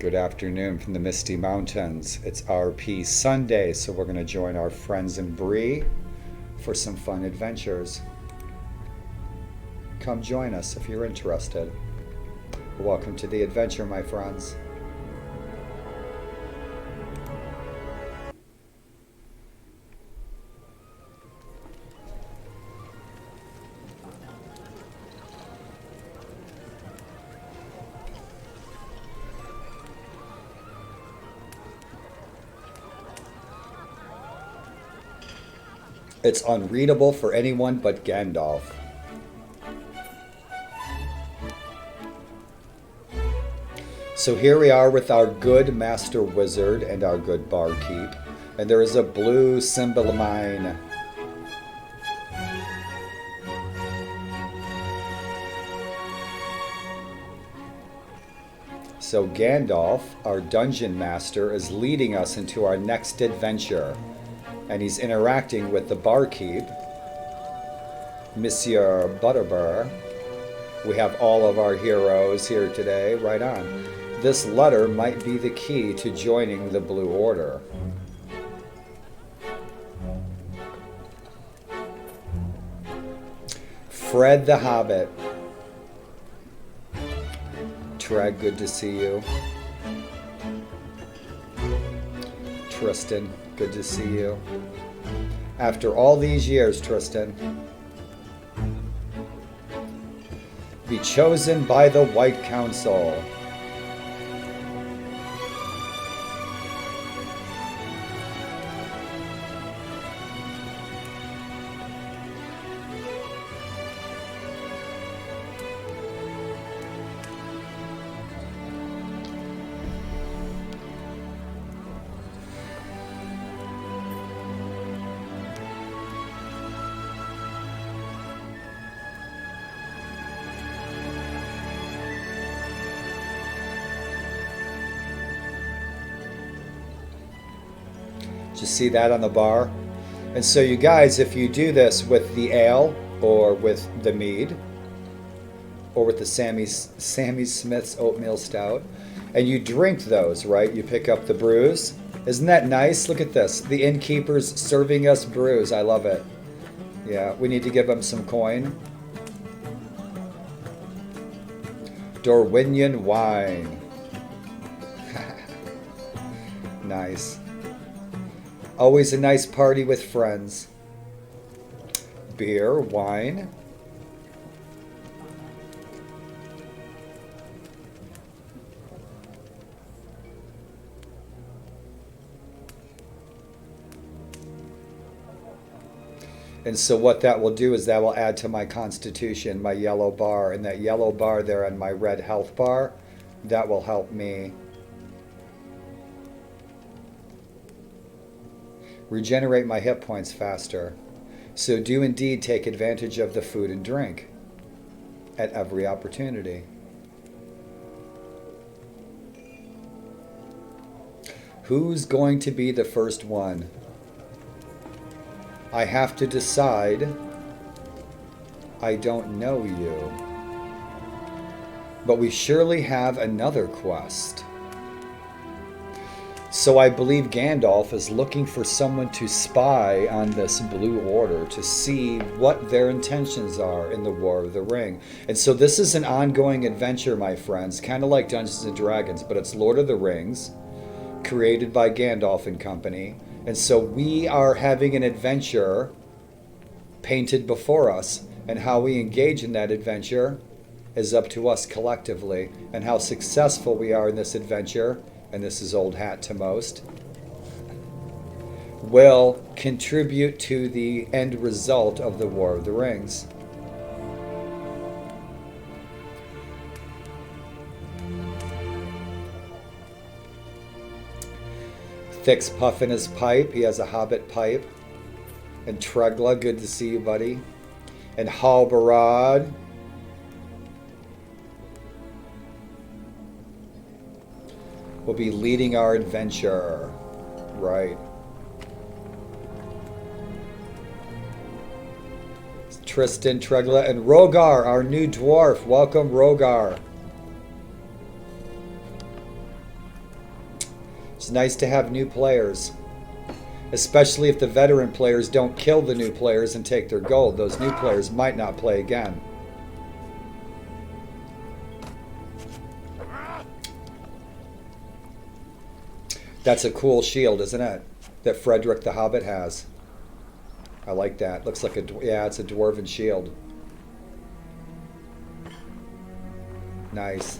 Good afternoon from the Misty Mountains. It's RP Sunday, so we're going to join our friends in Bree for some fun adventures. Come join us if you're interested. Welcome to the adventure, my friends. It's unreadable for anyone but Gandalf. So here we are with our good master wizard and our good barkeep. And there is a blue symbol mine. So Gandalf, our dungeon master, is leading us into our next adventure. And he's interacting with the barkeep, Monsieur Butterbur. We have all of our heroes here today. Right on. This letter might be the key to joining the Blue Order. Fred the Hobbit. Treg, good to see you. Tristan, good to see you. After all these years, Tristan. Be chosen by the White Council. You see that on the bar? And so you guys, if you do this with the ale or with the mead or with the Sammy Smith's oatmeal stout, and you drink those, right? You pick up the brews. Isn't that nice? Look at this. The innkeeper's serving us brews. I love it. Yeah, we need to give him some coin. Dorwinian wine. Nice. Always a nice party with friends. Beer, wine. And so what that will do is that will add to my constitution, my yellow bar. And that yellow bar there on my red health bar, that will help me regenerate my hit points faster. So do indeed take advantage of the food and drink at every opportunity. Who's going to be the first one? I have to decide. I don't know you. But we surely have another quest. So I believe Gandalf is looking for someone to spy on this Blue Order to see what their intentions are in the War of the Ring. And so this is an ongoing adventure, my friends, kind of like Dungeons & Dragons, but it's Lord of the Rings, created by Gandalf and company. And so we are having an adventure painted before us, and how we engage in that adventure is up to us collectively, and how successful we are in this adventure, and this is old hat to most, will contribute to the end result of the War of the Rings. Thick's puffing his pipe. He has a hobbit pipe. And Tregla, good to see you, buddy. And Halbarad. Will be leading our adventure. Right. Tristan, Tregla, and Rogar, our new dwarf. Welcome, Rogar. It's nice to have new players, especially if the veteran players don't kill the new players and take their gold. Those new players might not play again. That's a cool shield, isn't it? That Frederick the Hobbit has. I like that. Looks like a, yeah, it's a dwarven shield. Nice.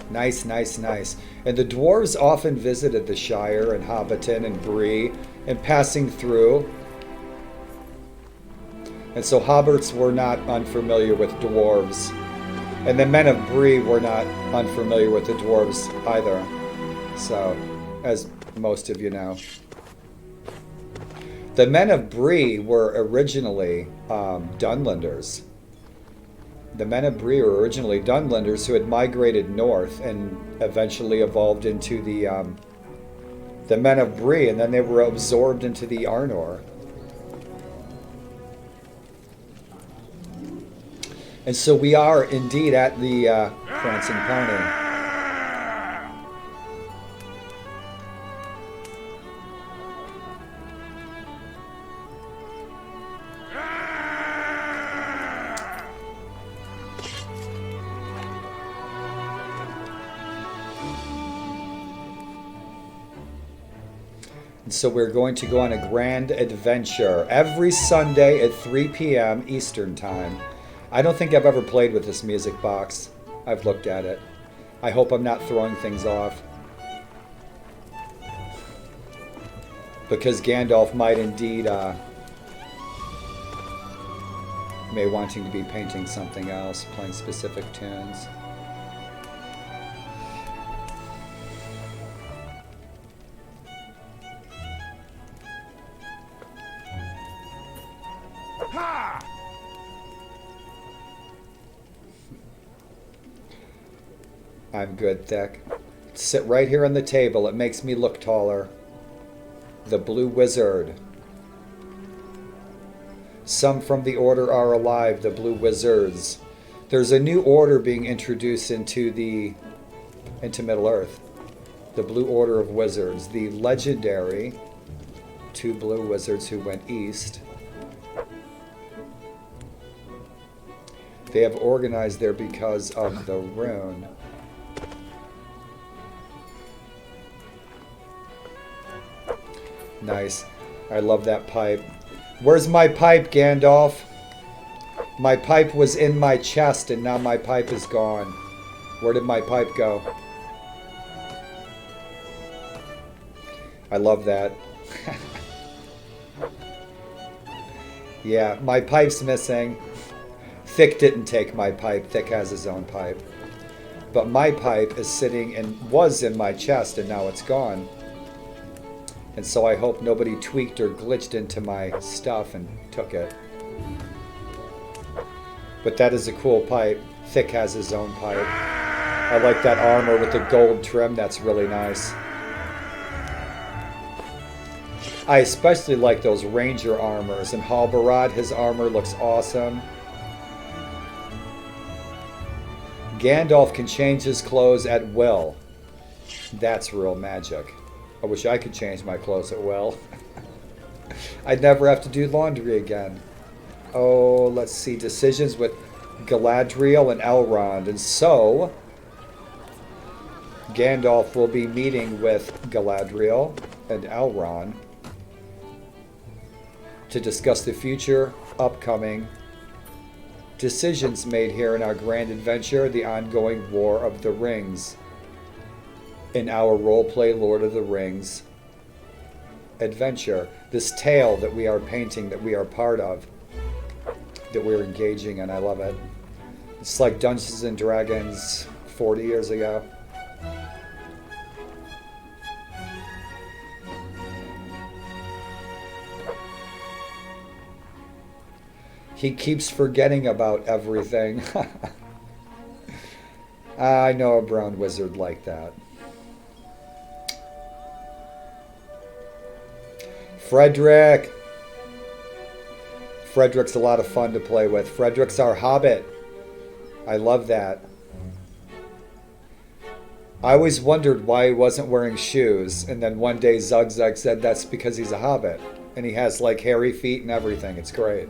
Nice, nice, nice. And the dwarves often visited the Shire and Hobbiton and Bree and passing through. And so hobbits were not unfamiliar with dwarves. And the men of Bree were not unfamiliar with the dwarves either. So, as most of you know. The men of Bree were originally Dunlanders. The men of Bree were originally Dunlanders who had migrated north and eventually evolved into the men of Bree, and then they were absorbed into the Arnor. And so we are indeed at the Prancing Pony. So we're going to go on a grand adventure every Sunday at 3 p.m. Eastern Time. I don't think I've ever played with this music box. I've looked at it. I hope I'm not throwing things off. Because Gandalf might indeed may wanting to be painting something else, playing specific tunes. I'm good, Thick. Sit right here on the table. It makes me look taller. The Blue Wizard. Some from the Order are alive, the Blue Wizards. There's a new order being introduced into Middle-earth. The Blue Order of Wizards. The legendary 2 blue wizards who went east. They have organized there because of the rune. Nice. I love that pipe. Where's my pipe, Gandalf? My pipe was in my chest and now my pipe is gone. Where did my pipe go? I love that. Yeah, my pipe's missing. Thick didn't take my pipe. Thick has his own pipe. But my pipe is sitting and was in my chest and now it's gone. And so I hope nobody tweaked or glitched into my stuff and took it. But that is a cool pipe. Thick has his own pipe. I like that armor with the gold trim. That's really nice. I especially like those ranger armors. And Halbarad, his armor looks awesome. Gandalf can change his clothes at will. That's real magic. I wish I could change my clothes at will. I'd never have to do laundry again. Oh, let's see. Decisions with Galadriel and Elrond. And so, Gandalf will be meeting with Galadriel and Elrond to discuss the future, upcoming decisions made here in our grand adventure, the ongoing War of the Rings. In our roleplay Lord of the Rings adventure, this tale that we are painting, that we are part of, that we're engaging in. I love it. It's like Dungeons and Dragons 40 years ago. He keeps forgetting about everything. I know a brown wizard like that. Frederick. Frederick's a lot of fun to play with. Frederick's our hobbit. I love that. I always wondered why he wasn't wearing shoes, and then one day Zug Zug said that's because he's a hobbit. And he has like hairy feet and everything. It's great.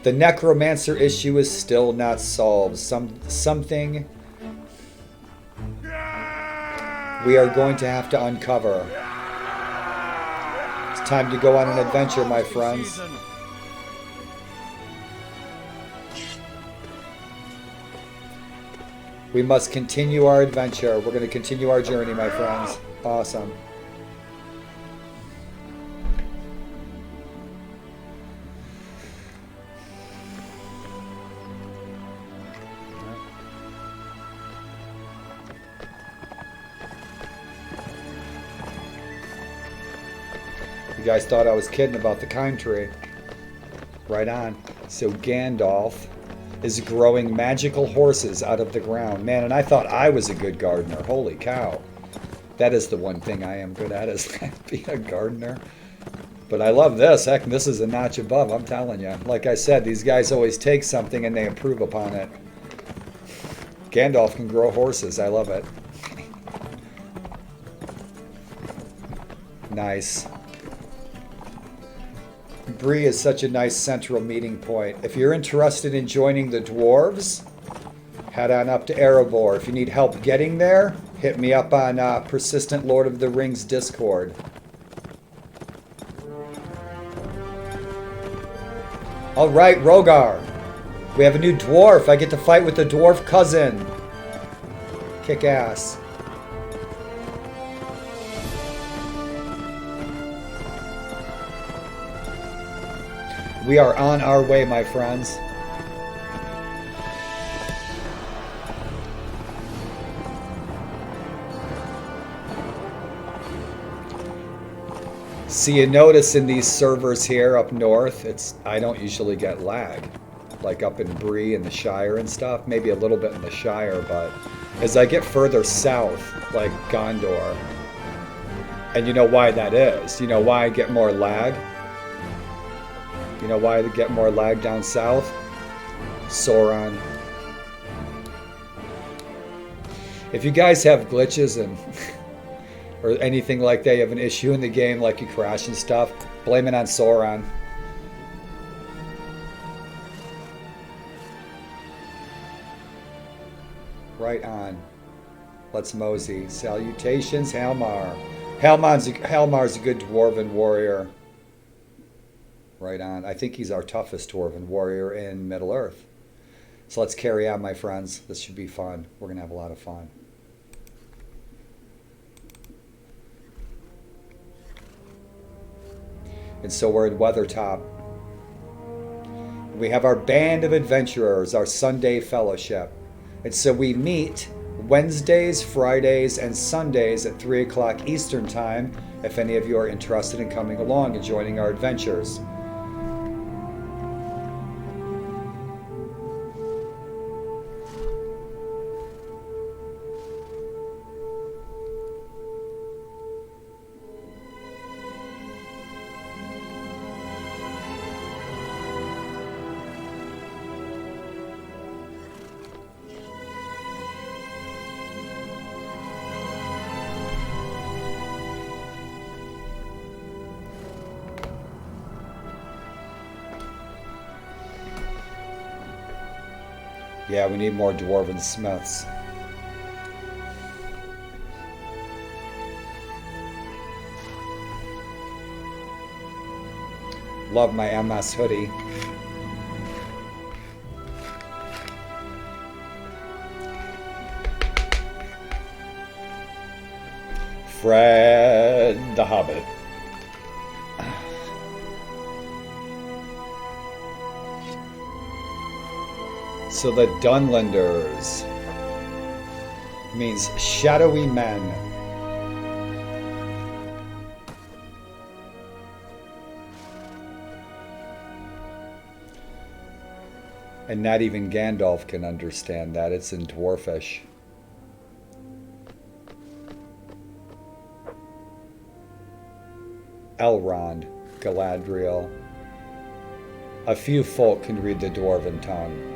The necromancer issue is still not solved. Something we are going to have to uncover. It's time to go on an adventure, my friends. We must continue our adventure. We're going to continue our journey, my friends. Awesome. You guys thought I was kidding about the Kime tree. Right on. So Gandalf is growing magical horses out of the ground. Man, and I thought I was a good gardener. Holy cow. That is the one thing I am good at, is being a gardener. But I love this. Heck, this is a notch above, I'm telling you. Like I said, these guys always take something and they improve upon it. Gandalf can grow horses. I love it. Nice. Bree is such a nice central meeting point. If you're interested in joining the dwarves, head on up to Erebor. If you need help getting there, hit me up on Persistent Lord of the Rings Discord. All right, Rogar. We have a new dwarf. I get to fight with the dwarf cousin. Kick ass. We are on our way, my friends. See, you notice in these servers here up north, I don't usually get lag. Like up in Bree and the Shire and stuff. Maybe a little bit in the Shire, but as I get further south, like Gondor, and you know why that is. You know why I get more lag? You know why they get more lag down south? Sauron. If you guys have glitches and or anything like that, you have an issue in the game, like you crash and stuff, blame it on Sauron. Right on. Let's mosey. Salutations, Halmar. Halmar's a good dwarven warrior. Right on. I think he's our toughest dwarven warrior in Middle Earth. So let's carry on, my friends. This should be fun. We're going to have a lot of fun. And so we're in Weathertop. We have our band of adventurers, our Sunday fellowship. And so we meet Wednesdays, Fridays, and Sundays at 3 o'clock Eastern Time, if any of you are interested in coming along and joining our adventures. Yeah, we need more dwarven smiths. Love my MS hoodie. Fred the Hobbit. So the Dunlenders means shadowy men. And not even Gandalf can understand that. It's in Dwarfish. Elrond, Galadriel. A few folk can read the Dwarven tongue.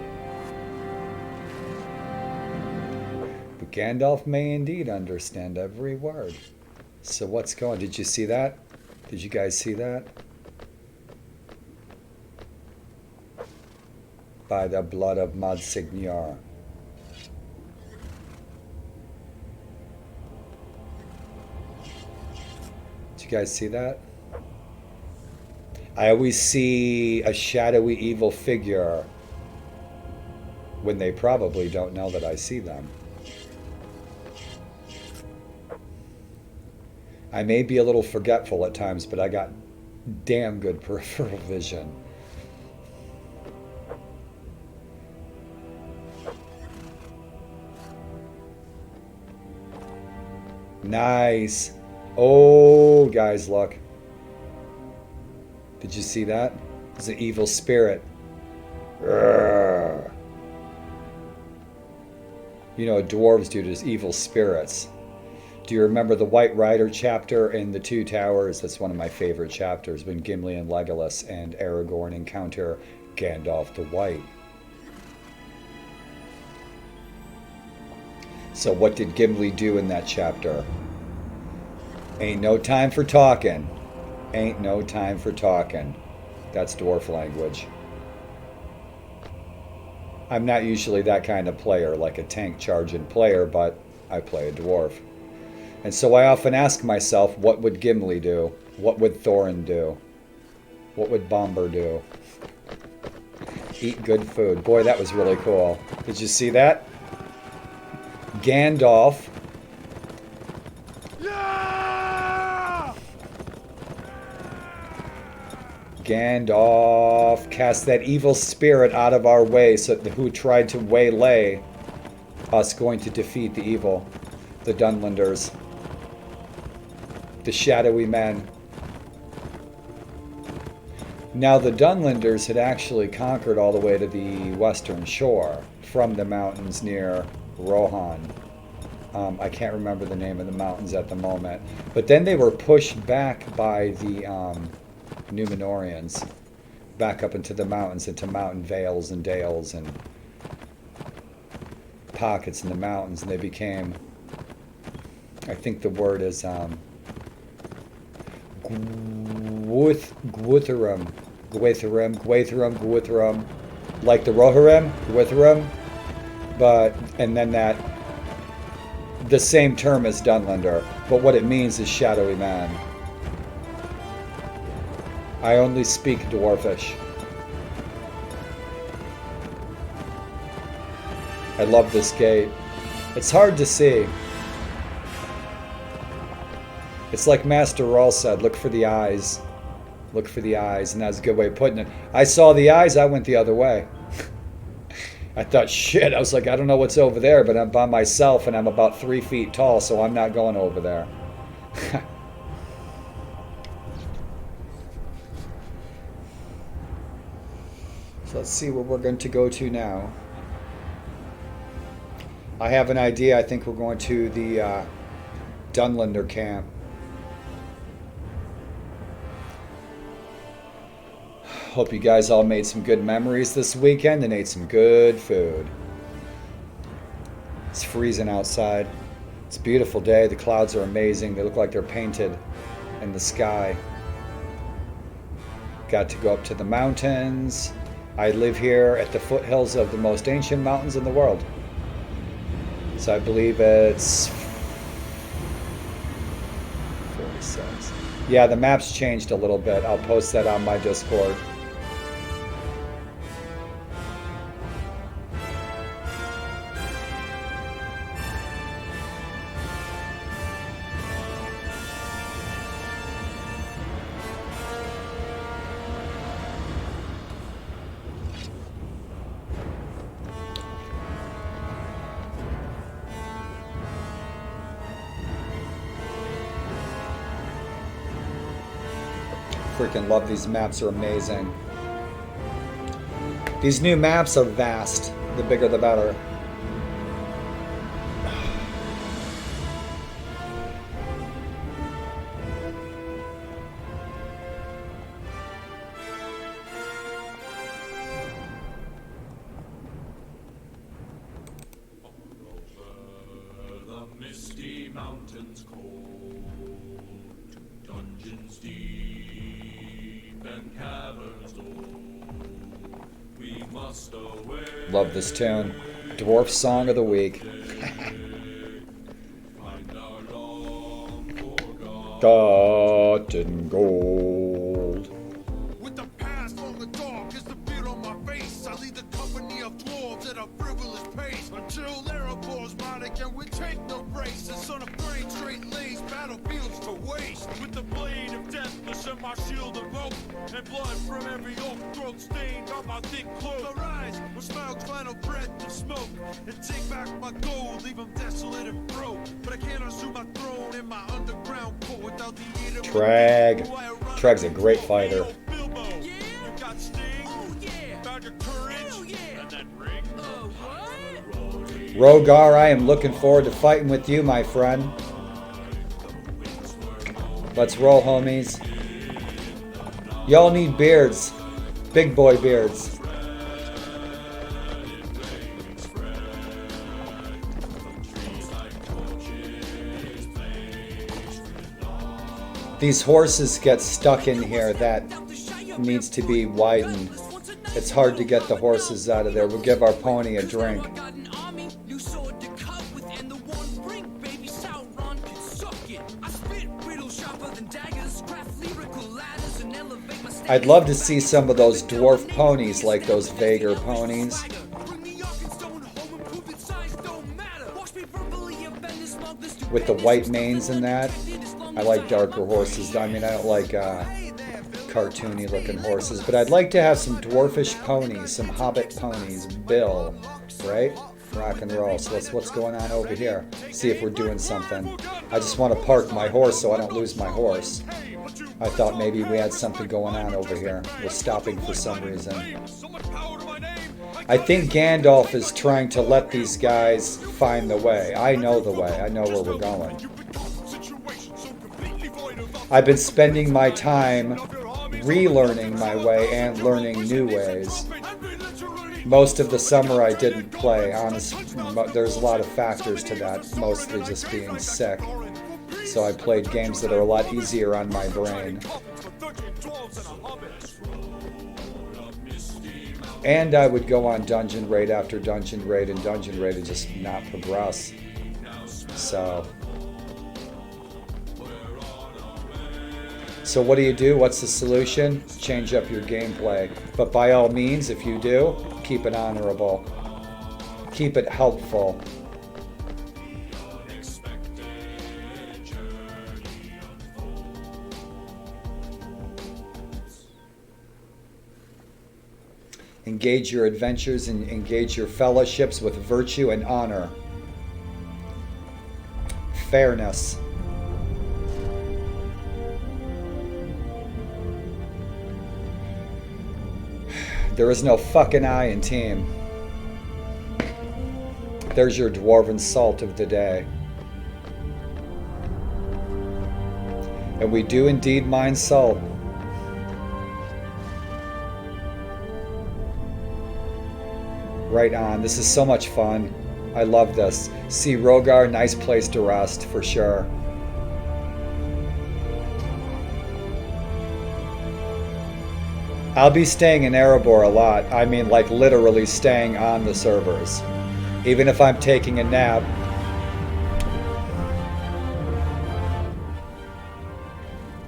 But Gandalf may indeed understand every word. So what's going? Did you see that? Did you guys see that? By the blood of Monsignor. Did you guys see that? I always see a shadowy evil figure when they probably don't know that I see them. I may be a little forgetful at times, but I got damn good peripheral vision. Nice. Oh, guys, look. Did you see that? It's an evil spirit. Urgh. You know, dwarves do this, evil spirits. Do you remember the White Rider chapter in The Two Towers? That's one of my favorite chapters, when Gimli and Legolas and Aragorn encounter Gandalf the White. So what did Gimli do in that chapter? Ain't no time for talking. Ain't no time for talking. That's dwarf language. I'm not usually that kind of player, like a tank charging player, but I play a dwarf. And so I often ask myself, what would Gimli do? What would Thorin do? What would Bomber do? Eat good food. Boy, that was really cool. Did you see that? Gandalf. Gandalf cast that evil spirit out of our way, so who tried to waylay us going to defeat the evil, the Dunlenders, the shadowy men. Now the Dunlenders had actually conquered all the way to the western shore from the mountains near Rohan. I can't remember the name of the mountains at the moment, but then they were pushed back by the Númenóreans, back up into the mountains, into mountain vales and dales and pockets in the mountains, and they became, I think the word is Gwytherum, like the Rohirrim, Gwytherum, but, and then that, the same term as Dunlander, but what it means is shadowy man. I only speak Dwarfish. I love this gate. It's hard to see. It's like Master Rawl said, look for the eyes. Look for the eyes, and that's a good way of putting it. I saw the eyes, I went the other way. I thought, shit, I was like, I don't know what's over there, but I'm by myself and I'm about 3 feet tall, so I'm not going over there. So let's see where we're going to go to now. I have an idea. I think we're going to the Dunlander camp. Hope you guys all made some good memories this weekend and ate some good food. It's freezing outside. It's a beautiful day. The clouds are amazing. They look like they're painted in the sky. Got to go up to the mountains. I live here at the foothills of the most ancient mountains in the world. So I believe it's 46. Yeah, the map's changed a little bit. I'll post that on my Discord. Freaking love these maps, are amazing. These new maps are vast. The bigger the better. mountains cold, dungeons deep and caverns old. We must away. Love this tune. Dwarf Song of the Week. Find our long Forgotten gold. With the past on the dark is the beard on my face. I lead the company of dwarves at a frivolous pace. Until they're abosmatic and we take no breaks. The son of brain straight lanes, battlefields to waste. With the blade of death to set my shield of hope. And blood from every oak throat stained on my thick cloak. I rise with smoke's final breath of smoke. And take back my gold, leave them desolate and broke. But I can't assume my throne in my underground court without the aid of Trag. Trag's a great fighter. Rogar, I am looking forward to fighting with you, my friend. Let's roll, homies. Y'all need beards. Big boy beards. These horses get stuck in here. That needs to be widened. It's hard to get the horses out of there. We'll give our pony a drink. I'd love to see some of those dwarf ponies, like those Vagar ponies. With the white manes and that. I like darker horses. I mean, I don't like cartoony looking horses, but I'd like to have some dwarfish ponies, some hobbit ponies. Bill, right? Rock and roll. So what's going on over here? See if we're doing something. I just want to park my horse so I don't lose my horse. I thought maybe we had something going on over here. We're stopping for some reason. I think Gandalf is trying to let these guys find the way. I know the way. I know where we're going. I've been spending my time relearning my way and learning new ways. Most of the summer I didn't play. Honestly, there's a lot of factors to that, mostly just being sick. So I played games that are a lot easier on my brain. And I would go on dungeon raid after dungeon raid and dungeon raid and just not progress. So what do? What's the solution? Change up your gameplay. But by all means, if you do, keep it honorable. Keep it helpful. Engage your adventures and engage your fellowships with virtue and honor. Fairness. There is no fucking I in team. There's your dwarven salt of the day. And we do indeed mine salt. Right on. This is so much fun. I love this. See Rogar, nice place to rest for sure. I'll be staying in Erebor a lot. I mean, like literally staying on the servers. Even if I'm taking a nap.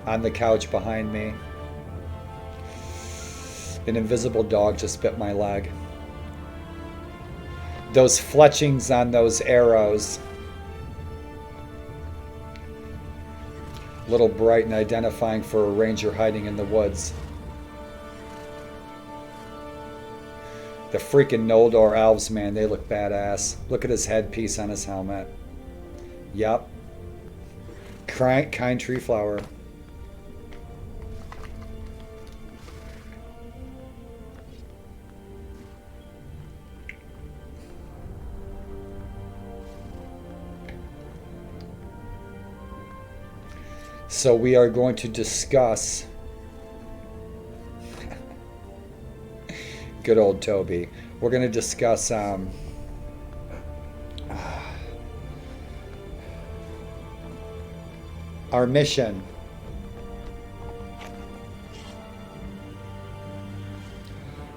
On the couch behind me. An invisible dog just bit my leg. Those fletchings on those arrows. A little bright and identifying for a ranger hiding in the woods. The freaking Noldor elves, man, they look badass. Look at his headpiece on his helmet. Yup. Kind tree flower. So we are going to discuss good old Toby. We're going to discuss Our mission.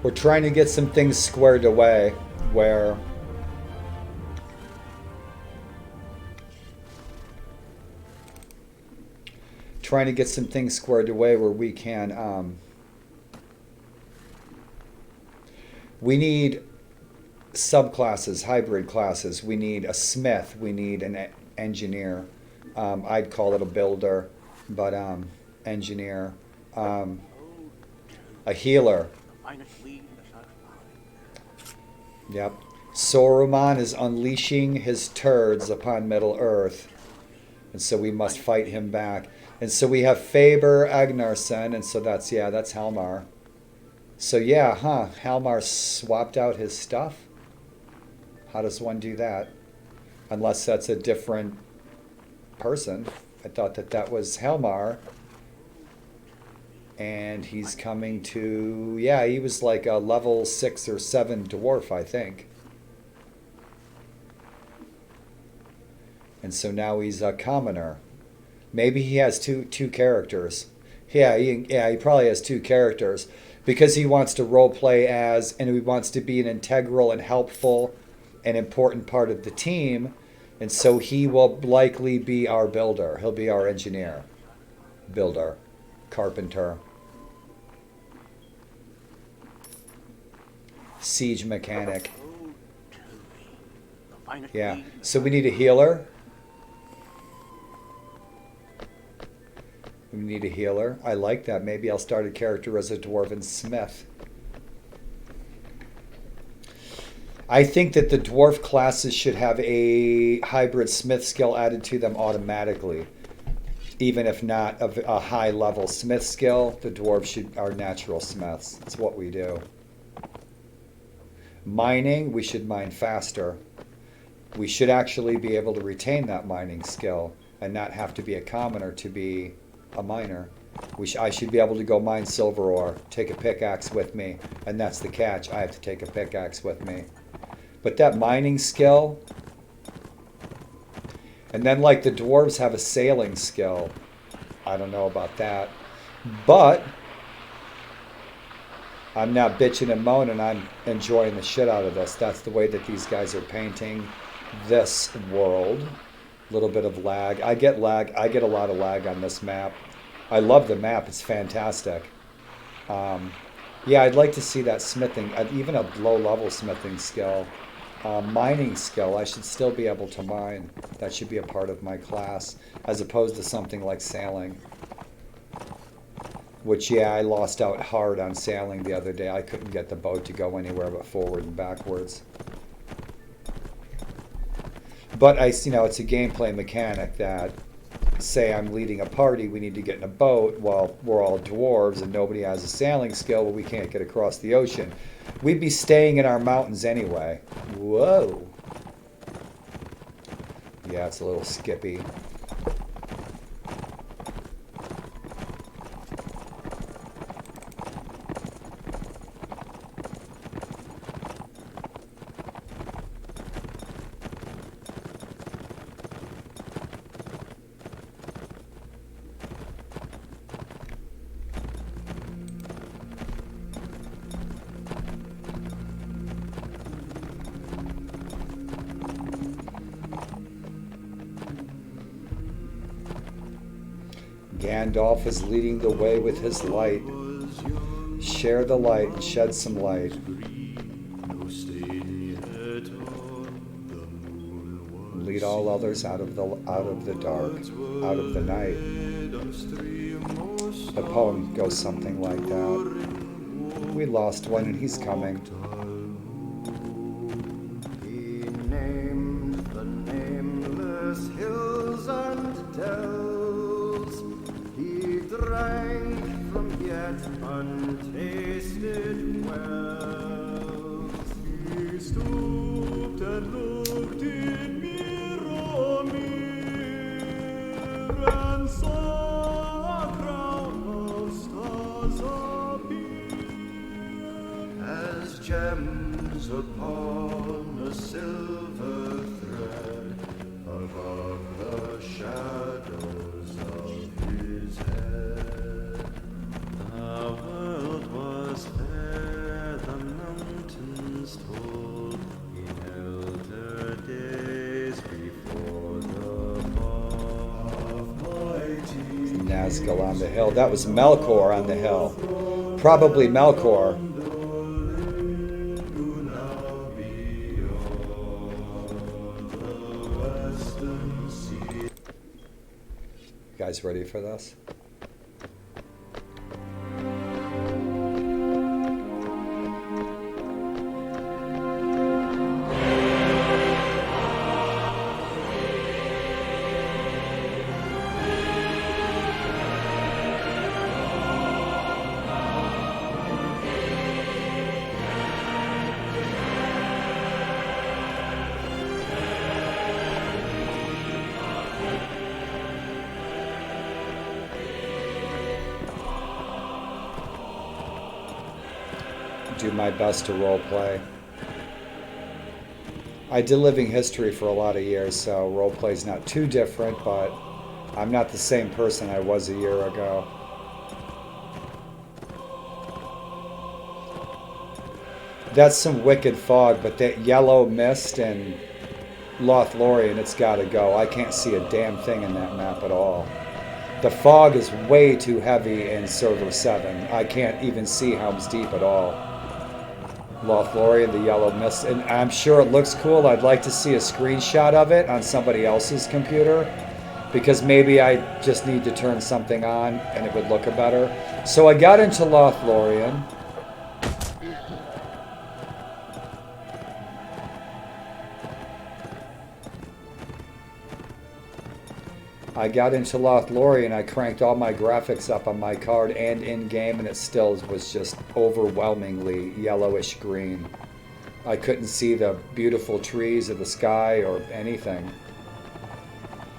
We're trying to get some things squared away where we can we need subclasses, hybrid classes. We need a smith, we need an engineer. I'd call it a builder, but engineer. A healer. Yep. Saruman is unleashing his turds upon Middle Earth, and so we must fight him back. And so we have Faber Agnarsson, and so that's Halmar. So yeah, Halmar swapped out his stuff? How does one do that? Unless that's a different person. I thought that was Halmar. And he's coming to, yeah, he was like a level 6 or 7 dwarf, I think. And so now he's a commoner. Maybe he has two characters. Yeah, he probably has two characters. Because he wants to roleplay as, and he wants to be an integral and helpful and important part of the team. And so he will likely be our builder. He'll be our engineer, builder, carpenter, siege mechanic. Yeah, so we need a healer. We need a healer. I like that. Maybe I'll start a character as a dwarven smith. I think that the dwarf classes should have a hybrid smith skill added to them automatically. Even if not a high level smith skill, the dwarves are natural smiths. That's what we do. Mining, we should mine faster. We should actually be able to retain that mining skill and not have to be a commoner to be a miner. I should be able to go mine silver ore, take a pickaxe with me, and that's the catch. I have to take a pickaxe with me. But that mining skill, and then like the dwarves have a sailing skill. I don't know about that. But I'm not bitching and moaning. I'm enjoying the shit out of this. That's the way that these guys are painting this world. A little bit of lag. I get lag. I get a lot of lag on this map. I love the map. It's fantastic. Yeah, I'd like to see that smithing, even a low-level smithing skill. Mining skill, I should still be able to mine. That should be a part of my class, as opposed to something like sailing. Which, yeah, I lost out hard on sailing the other day. I couldn't get the boat to go anywhere but forward and backwards. But it's a gameplay mechanic that, say I'm leading a party, we need to get in a boat while we're all dwarves and nobody has a sailing skill, but we can't get across the ocean. We'd be staying in our mountains anyway. Whoa. Yeah, it's a little skippy. Gandalf is leading the way with his light. Share the light and shed some light. Lead all others out of the dark, out of the night. The poem goes something like that. We lost one and he's coming. He named the nameless hills and dells. He drank from yet untasted wells. He stooped and looked in mirror, and saw a crown of stars appear as gems upon a silver thread. A Above the shadows of his head, the world was fair, the mountains told. He held her days before the fall of mighty Nazgul on the hill. That was Melkor on the hill. Probably Melkor. You guys ready for this? Do my best to role play. I did living history for a lot of years, so role play's not too different, but I'm not the same person I was a year ago. That's some wicked fog, but that yellow mist and Lothlorien, it's gotta go. I can't see a damn thing in that map at all. The fog is way too heavy in Server 7. I can't even see Helm's Deep at all. Lothlorien, the yellow mist, and I'm sure it looks cool. I'd like to see a screenshot of it on somebody else's computer, because maybe I just need to turn something on and it would look better. So I got into Lothlorien. I cranked all my graphics up on my card and in-game, and it still was just overwhelmingly yellowish green. I couldn't see the beautiful trees of the sky or anything.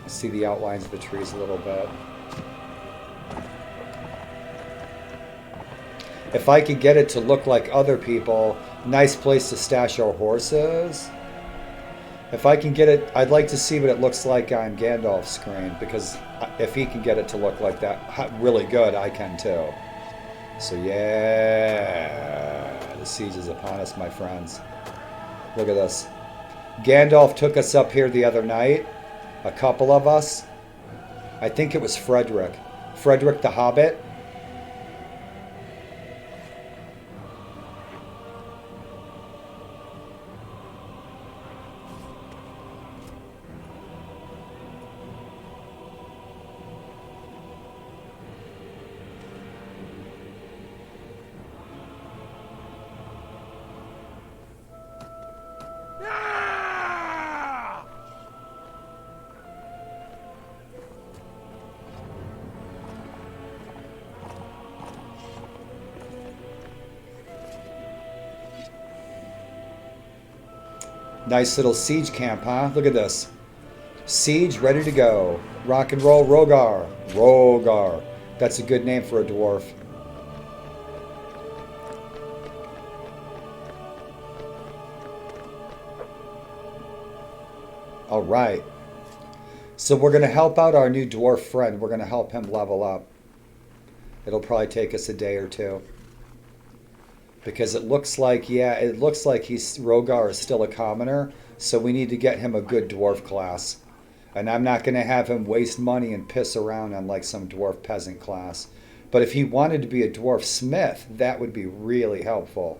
I see the outlines of the trees a little bit. If I could get it to look like other people, nice place to stash our horses. If I can get it, I'd like to see what it looks like on Gandalf's screen, because if he can get it to look like that really good, I can too. So yeah, the siege is upon us, my friends. Look at this. Gandalf took us up here the other night, a couple of us. I think it was Frederick. Frederick the Hobbit. Nice little siege camp, huh? Look at this. Siege ready to go. Rock and roll Rogar. Rogar. That's a good name for a dwarf. All right. So we're going to help out our new dwarf friend. We're going to help him level up. It'll probably take us a day or two. Because it looks like, yeah, it looks like Rogar is still a commoner, so we need to get him a good dwarf class. And I'm not going to have him waste money and piss around on like some dwarf peasant class. But if he wanted to be a dwarf smith, that would be really helpful.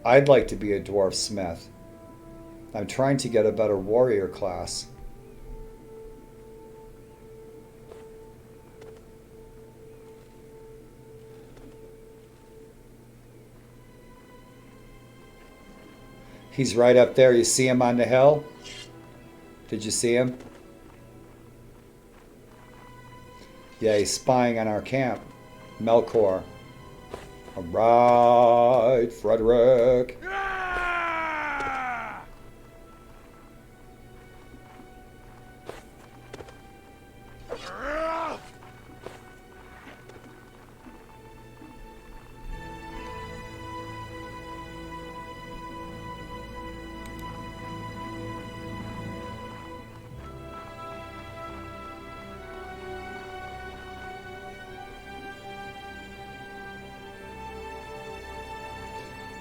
I'd like to be a dwarf smith. I'm trying to get a better warrior class. He's right up there. You see him on the hill? Did you see him? Yeah, he's spying on our camp. Melkor. All right, Frederick.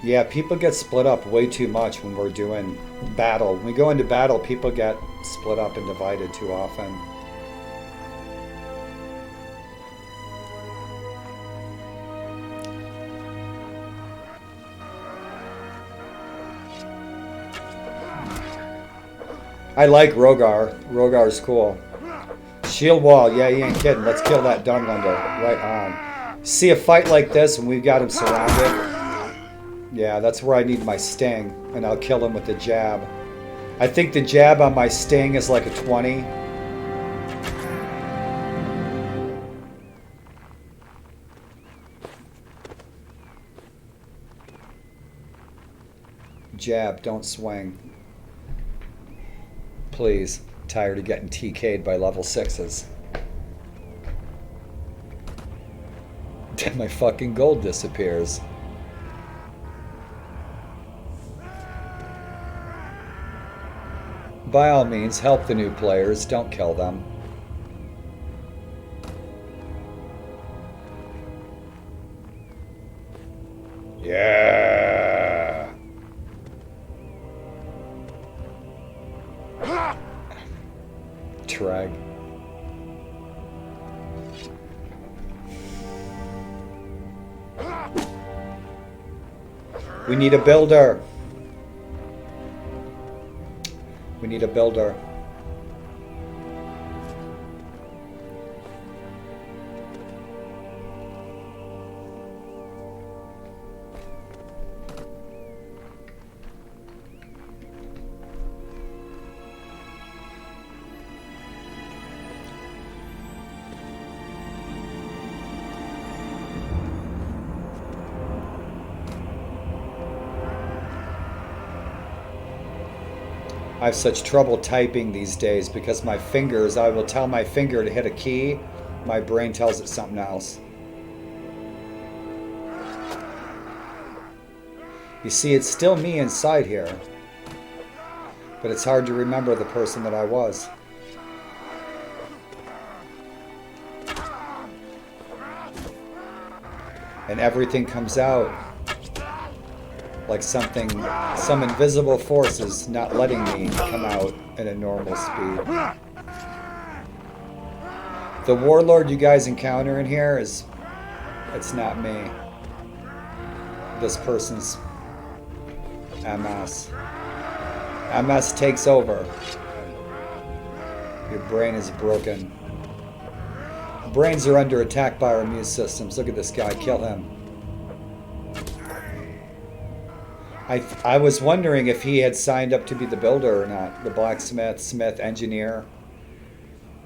Yeah, people get split up way too much when we're doing battle. When we go into battle, people get split up and divided too often. I like Rogar. Rogar's cool. Shield wall. Yeah, you ain't kidding. Let's kill that Dunlander. Right on. See a fight like this when we've got him surrounded? Yeah, that's where I need my sting. And I'll kill him with the jab. I think the jab on my sting is like a 20. Jab, don't swing. Please. Tired of getting TK'd by level 6s. Then my fucking gold disappears. By all means, help the new players. Don't kill them. Yeah. Trag. We need a builder. We need a builder. I have such trouble typing these days because my fingers, I will tell my finger to hit a key, my brain tells it something else. You see, it's still me inside here, but it's hard to remember the person that I was. And everything comes out like something, some invisible force is not letting me come out at a normal speed. The warlord you guys encounter in here is, it's not me. This person's MS. MS takes over. Your brain is broken. Brains are under attack by our immune systems. Look at this guy, kill him. I was wondering if he had signed up to be the builder or not. The blacksmith, smith, engineer.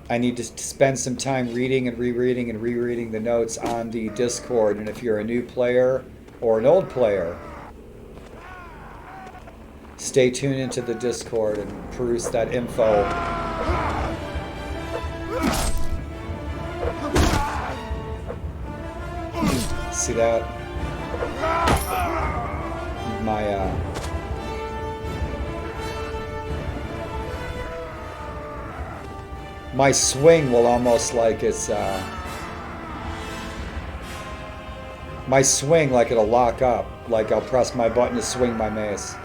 I need to spend some time reading and rereading the notes on the Discord. And if you're a new player or an old player, stay tuned into the Discord and peruse that info. See that? My swing will almost like it's my swing like it'll lock up, like I'll press my button to swing my mace.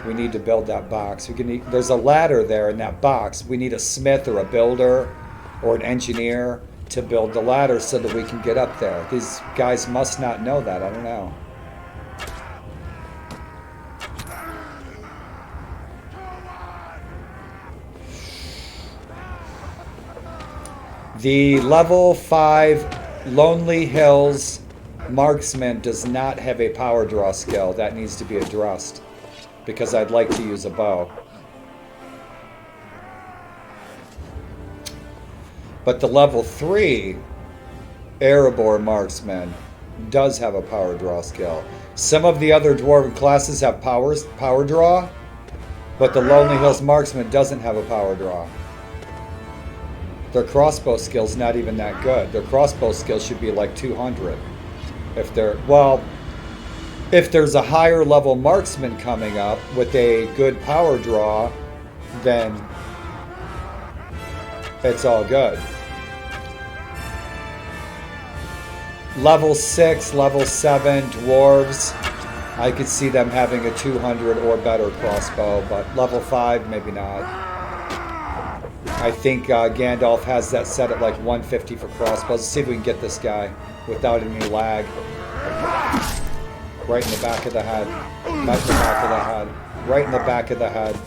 We need to build that box. There's a ladder there in that box. We need a smith or a builder or an engineer to build the ladder so that we can get up there. These guys must not know that. I don't know. The level 5 Lonely Hills marksman does not have a power draw skill. That needs to be addressed because I'd like to use a bow. But the level 3 Erebor marksman does have a power draw skill. Some of the other dwarven classes have power draw, but the Lonely Hills marksman doesn't have a power draw. Their crossbow skill's not even that good. Their crossbow skill should be like 200. If there's a higher level marksman coming up with a good power draw, then it's all good. Level 6, level 7 dwarves I could see them having a 200 or better crossbow, but level 5, maybe not. I think Gandalf has that set at like 150 for crossbows. Let's see if we can get this guy without any lag. Right in the back of the head. Right in the back of the head. Right in the back of the head.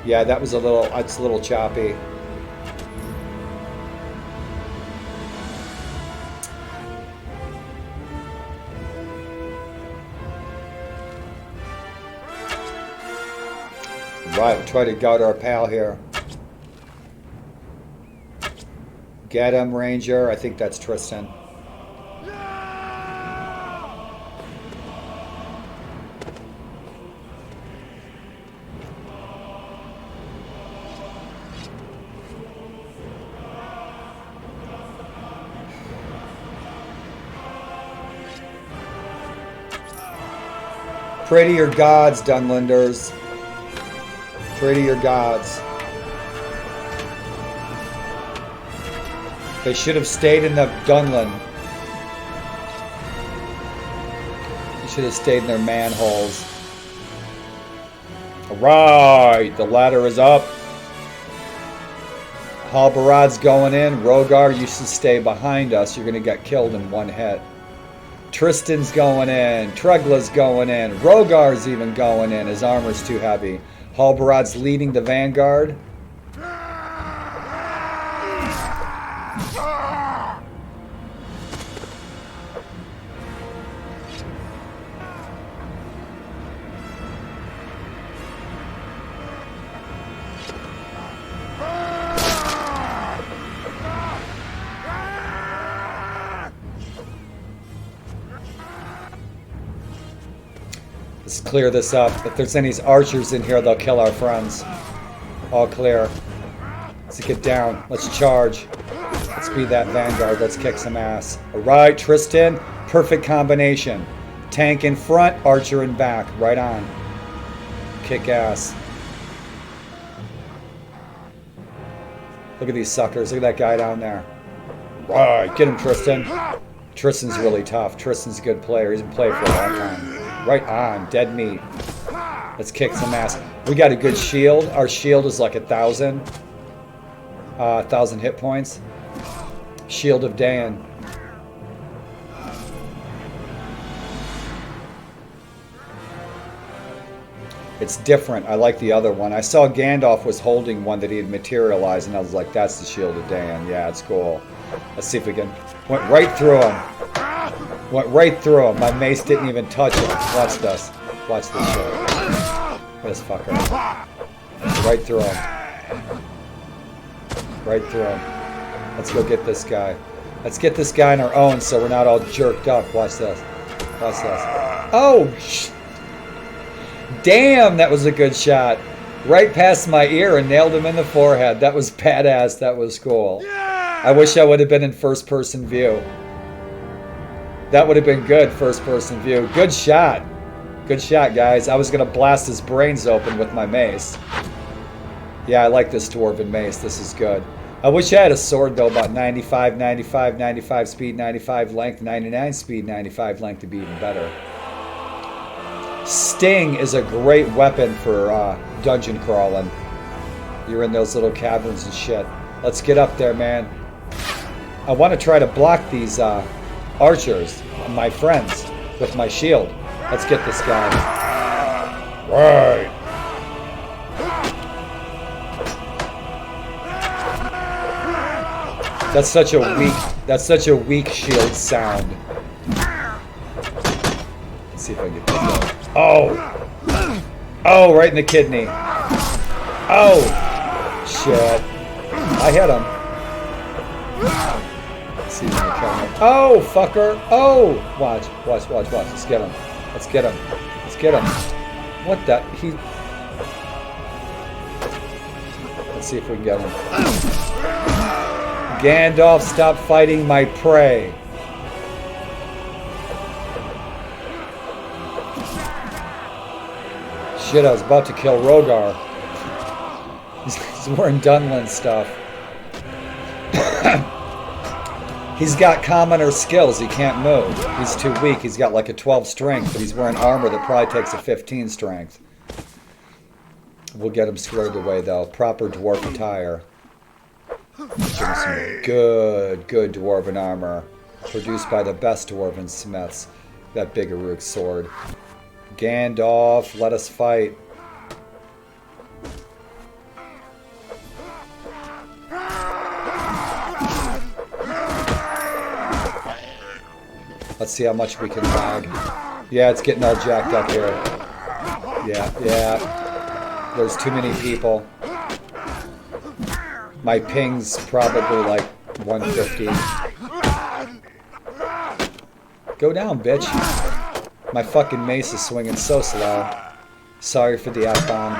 Yeah, that was it's a little choppy. Right, we'll try to gut our pal here. Get him, Ranger. I think that's Tristan. Pray to your gods, Dunlenders. Pray to your gods. They should have stayed in the Dunland. They should have stayed in their manholes. Alright, the ladder is up. Halbarad's going in. Rogar, you should stay behind us. You're going to get killed in one hit. Tristan's going in. Tregla's going in. Rogar's even going in. His armor's too heavy. Halbarad's leading the vanguard. Let's clear this up. If there's any archers in here, they'll kill our friends. All clear. Let's get down. Let's charge. Let's be that vanguard. Let's kick some ass. Alright, Tristan. Perfect combination. Tank in front, archer in back. Right on. Kick ass. Look at these suckers. Look at that guy down there. Right, get him, Tristan. Tristan's really tough. Tristan's a good player. He's been playing for a long time. Right on, dead meat. Let's kick some ass. We got a good shield. Our shield is like 1,000. 1,000 hit points. Shield of Dan. It's different. I like the other one. I saw Gandalf was holding one that he had materialized, and I was like, that's the Shield of Dan. Yeah, it's cool. Let's see if we can... Went right through him. Went right through him. My mace didn't even touch him. Watch this. Watch this shit. This fucker. Right through him. Right through him. Let's go get this guy. Let's get this guy on our own so we're not all jerked up. Watch this. Watch this. Oh! Damn, that was a good shot. Right past my ear and nailed him in the forehead. That was badass. That was cool. I wish I would have been in first-person view. That would have been good, first-person view. Good shot. Good shot, guys. I was going to blast his brains open with my mace. Yeah, I like this dwarven mace. This is good. I wish I had a sword, though, about 95, 95, 95 speed, 95 length, 99 speed, 95 length to be even better. Sting is a great weapon for dungeon crawling. You're in those little caverns and shit. Let's get up there, man. I want to try to block these archers, my friends, with my shield. Let's get this guy. Right. That's such a weak shield sound. Let's see if I can get this guy. Oh! Oh, right in the kidney. Oh! Shit. I hit him. Let's see if we can kill him. Oh, fucker! Oh! Watch. Let's get him. Let's get him. What the? Let's see if we can get him. Gandalf, stop fighting my prey. Shit, I was about to kill Rogar. He's wearing Dunland stuff. He's got commoner skills. He can't move. He's too weak. He's got like a 12 strength, but he's wearing armor that probably takes a 15 strength. We'll get him squared away though. Proper dwarf attire. Give him some good dwarven armor. Produced by the best dwarven smiths. That big Aruk sword. Gandalf, let us fight. Let's see how much we can lag. Yeah, it's getting all jacked up here. Yeah. There's too many people. My ping's probably like 150. Go down, bitch. My fucking mace is swinging so slow. Sorry for the F-bomb.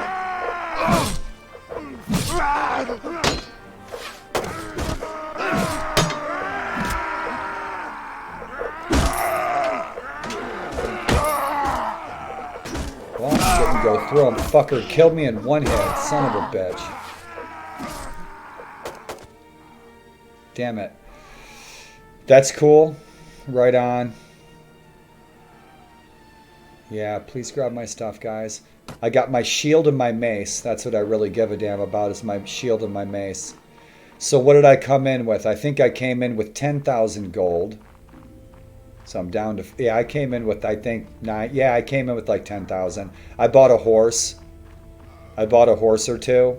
Go through him. Fucker killed me in one hit. Son of a bitch. Damn it. That's cool. Right on. Yeah, please grab my stuff, guys. I got my shield and my mace. That's what I really give a damn about, is my shield and my mace. So what did I come in with? I think I came in with 10,000 gold. So I'm down to, yeah, I came in with, I think, I came in with like 10,000. I bought a horse. I bought a horse or two.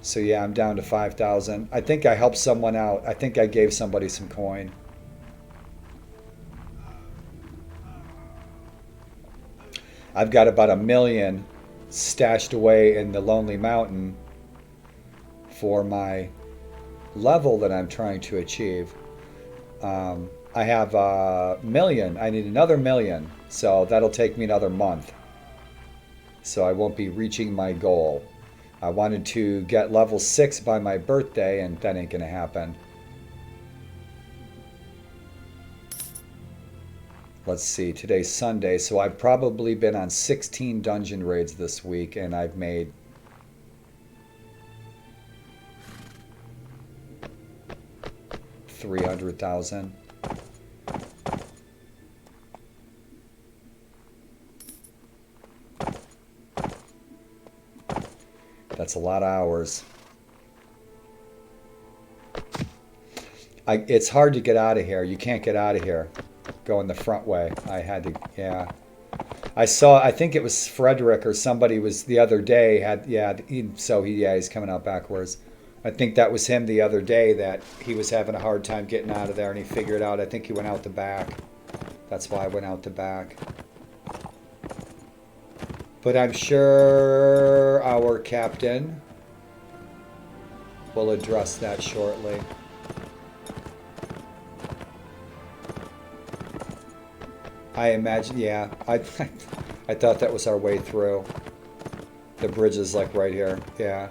So yeah, I'm down to 5,000. I think I helped someone out. I think I gave somebody some coin. I've got about 1 million stashed away in the Lonely Mountain for my level that I'm trying to achieve. I have 1 million. I need another 1 million. So that'll take me another month. So I won't be reaching my goal. I wanted to get level 6 by my birthday, and that ain't gonna happen. Let's see, today's Sunday, so I've probably been on 16 dungeon raids this week, and I've made $300,000. That's a lot of hours. It's hard to get out of here. You can't get out of here. Going the front way. I had to, yeah. I think it was Frederick or somebody was the other day he's coming out backwards. I think that was him the other day that he was having a hard time getting out of there, and he figured out, I think he went out the back. That's why I went out the back. But I'm sure our captain will address that shortly. I imagine, yeah. I thought that was our way through. The bridge is like right here, yeah.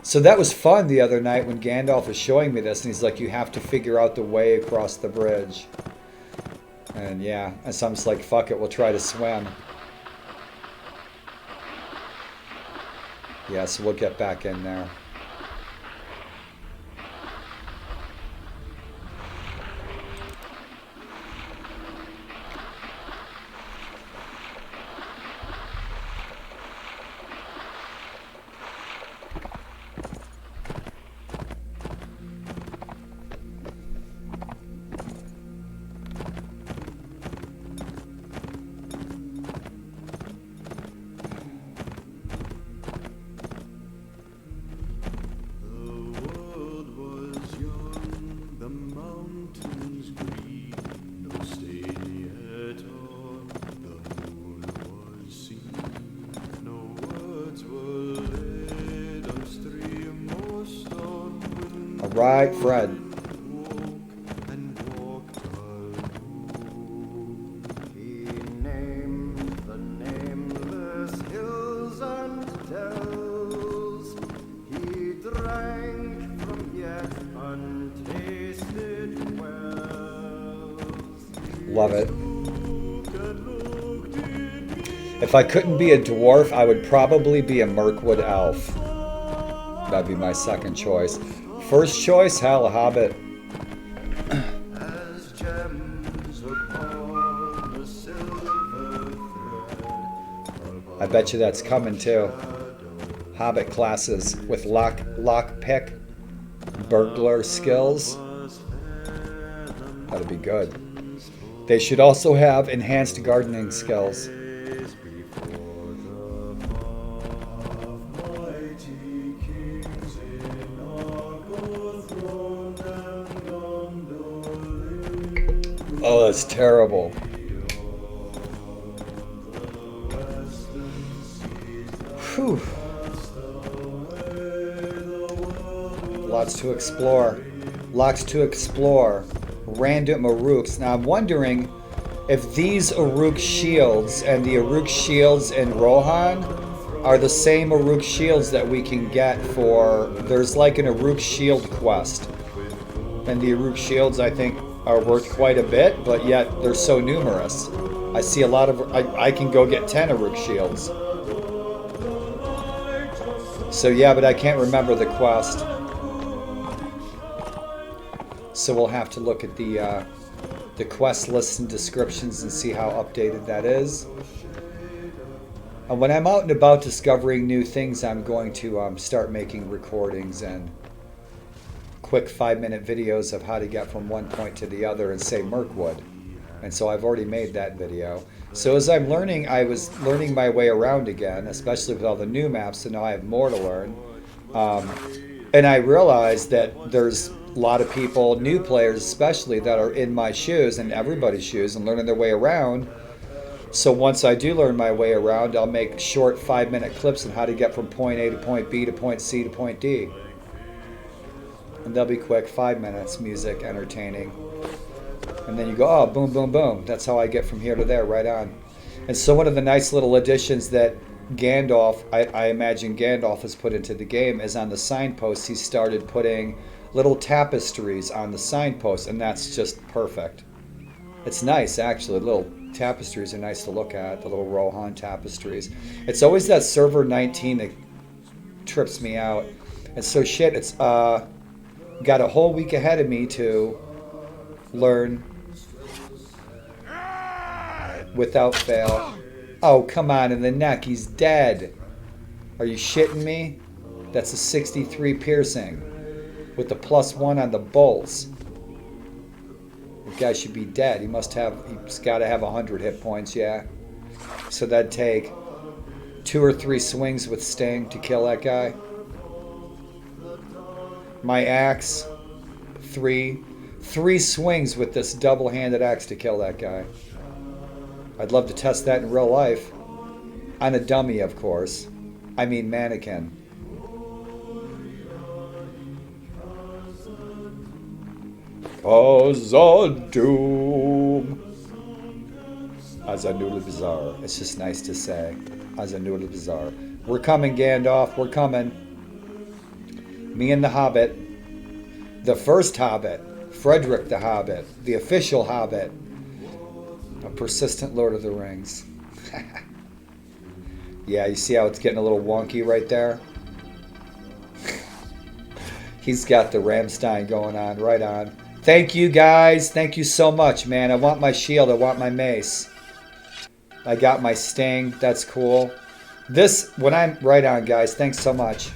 So that was fun the other night when Gandalf was showing me this, and he's like, you have to figure out the way across the bridge. And yeah, and so I'm just like, fuck it, we'll try to swim. Yeah, so we'll get back in there. Right, Fred. He named the nameless hills and dells. He drank from yet untasted wells. Love it. If I couldn't be a dwarf, I would probably be a Mirkwood elf. That'd be my second choice. First choice, hell, a hobbit. as gems upon a silver thread. I bet you that's coming too. Hobbit classes with lockpick, burglar skills. That'll be good. They should also have enhanced gardening skills. Oh, that's terrible. Whew. Lots to explore. Lots to explore. Random Uruks. Now I'm wondering if these Uruk shields and the Uruk shields in Rohan are the same Uruk shields that we can get for... There's like an Uruk shield quest. And the Uruk shields, I think, are worth quite a bit, but yet they're so numerous. I see a lot of... I can go get 10 Uruk shields. So yeah, but I can't remember the quest. So we'll have to look at the quest lists and descriptions and see how updated that is. And when I'm out and about discovering new things, I'm going to start making recordings and quick 5-minute videos of how to get from one point to the other in, say, Mirkwood. And so I've already made that video. So as I'm learning, I was learning my way around again, especially with all the new maps, so now I have more to learn. And I realized that there's a lot of people, new players especially, that are in my shoes and everybody's shoes and learning their way around. So once I do learn my way around, I'll make short 5-minute clips on how to get from point A to point B to point C to point D. And they'll be quick, 5 minutes, music, entertaining. And then you go, oh, boom, boom, boom. That's how I get from here to there, right on. And so one of the nice little additions that Gandalf, I imagine Gandalf has put into the game is on the signposts, he started putting little tapestries on the signposts, and that's just perfect. It's nice, actually. Little tapestries are nice to look at, the little Rohan tapestries. It's always that server 19 that trips me out. And so shit, it's got a whole week ahead of me to learn without fail. Oh, come on, in the neck, he's dead. Are you shitting me? That's a 63 piercing with the +1 on the bolts. The guy should be dead. He's got to have 100 hit points, yeah. So that'd take 2 or 3 swings with Sting to kill that guy. My axe, 3 swings with this double-handed axe to kill that guy. I'd love to test that in real life. On a dummy, of course. I mean mannequin. Azadum. Azadul Bizarre. It's just nice to say. Azadul Bizarre. We're coming, Gandalf. We're coming. Me and the Hobbit. The first Hobbit. Frederick the Hobbit. The official Hobbit. A persistent Lord of the Rings. Yeah, you see how it's getting a little wonky right there? He's got the Ramstein going on, right on. Thank you, guys. Thank you so much, man. I want my shield. I want my mace. I got my Sting. That's cool. When I'm right on, guys. Thanks so much.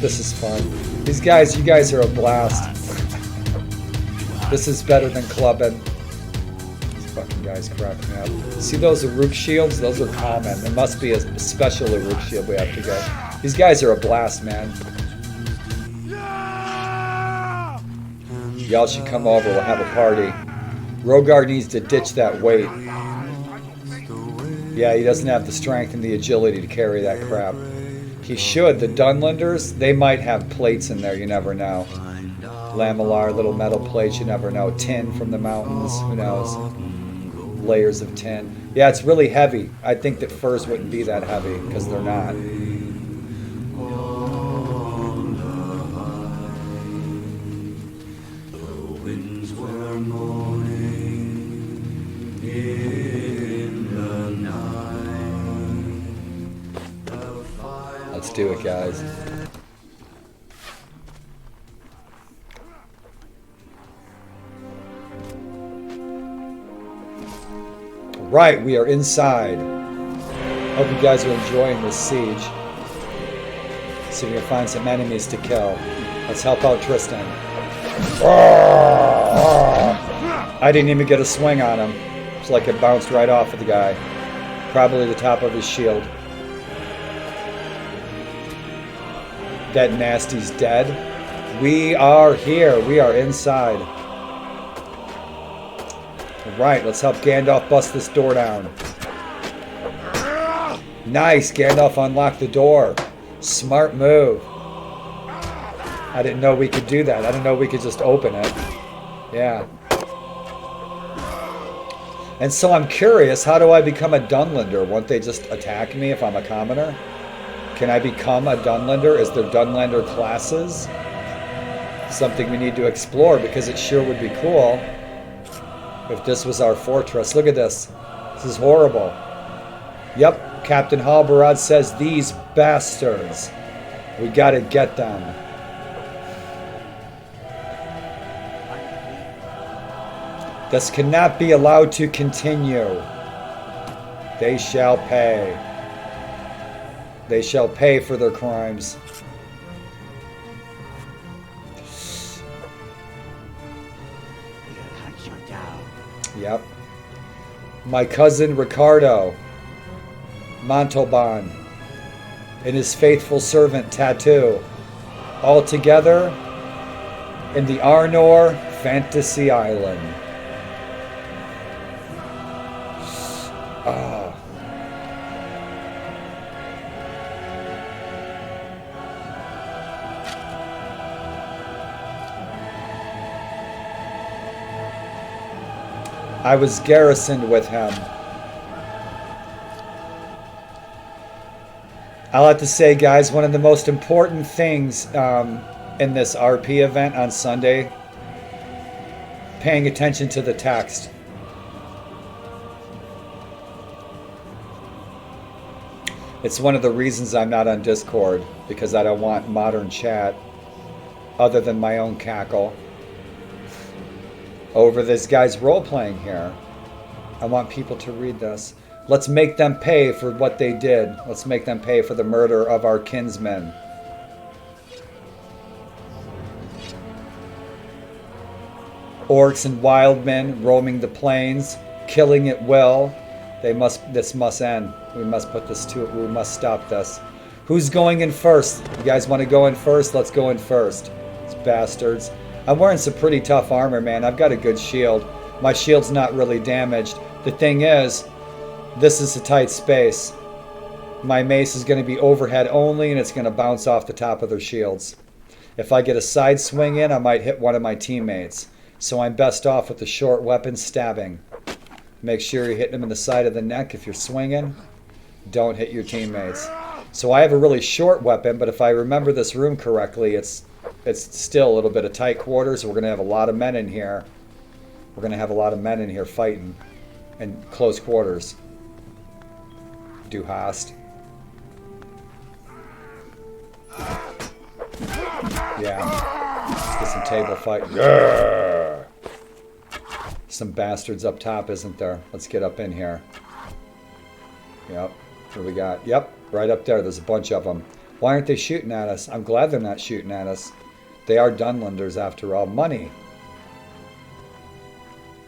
This is fun. These guys, you guys are a blast. This is better than clubbing. These fucking guys crack me up. See those Uruk shields? Those are common. There must be a special Uruk shield we have to get. These guys are a blast, man. Y'all should come over. We'll have a party. Rogar needs to ditch that weight. Yeah, he doesn't have the strength and the agility to carry that crap. He should. The Dunlanders, they might have plates in there. You never know. Lamellar, little metal plates, you never know. Tin from the mountains, who knows? Layers of tin. Yeah, it's really heavy. I think that furs wouldn't be that heavy because they're not. Let's do it, guys. Right, we are inside. Hope you guys are enjoying this siege. See if we can find some enemies to kill. Let's help out Tristan. I didn't even get a swing on him. It's like it bounced right off of the guy. Probably the top of his shield. That nasty's dead. We are here. We are inside. Right, let's help Gandalf bust this door down. Nice, Gandalf unlocked the door. Smart move. I didn't know we could do that. I didn't know we could just open it. Yeah. And so I'm curious, how do I become a Dunlander? Won't they just attack me if I'm a commoner? Can I become a Dunlander? Is there Dunlander classes? Something we need to explore because it sure would be cool if this was our fortress. Look at this. This is horrible. Yep, Captain Halbarad says these bastards. We gotta get them. This cannot be allowed to continue. They shall pay. They shall pay for their crimes. Yep. My cousin Ricardo Montalban and his faithful servant Tattoo, all together in the Arnor Fantasy Island. Ah. I was garrisoned with him. I'll have to say, guys, one of the most important things in this RP event on Sunday, paying attention to the text. It's one of the reasons I'm not on Discord, because I don't want modern chat other than my own cackle over this guy's role-playing here. I want people to read this. Let's make them pay for what they did. Let's make them pay for the murder of our kinsmen. Orcs and wild men roaming the plains, killing at will. This must end. We must put this to it. We must stop this. Who's going in first? You guys want to go in first? Let's go in first. It's bastards. I'm wearing some pretty tough armor, man. I've got a good shield. My shield's not really damaged. The thing is, this is a tight space. My mace is going to be overhead only, and it's going to bounce off the top of their shields. If I get a side swing in, I might hit one of my teammates. So I'm best off with the short weapon stabbing. Make sure you're hitting them in the side of the neck if you're swinging. Don't hit your teammates. So I have a really short weapon, but if I remember this room correctly, it's still a little bit of tight quarters. We're going to have a lot of men in here. We're going to have a lot of men in here fighting in close quarters. Du hast. Yeah. Let's get some table fight. Yeah. Some bastards up top, isn't there? Let's get up in here. Yep. What do we got? Yep. Right up there. There's a bunch of them. Why aren't they shooting at us? I'm glad they're not shooting at us. They are Dunlanders after all. Money.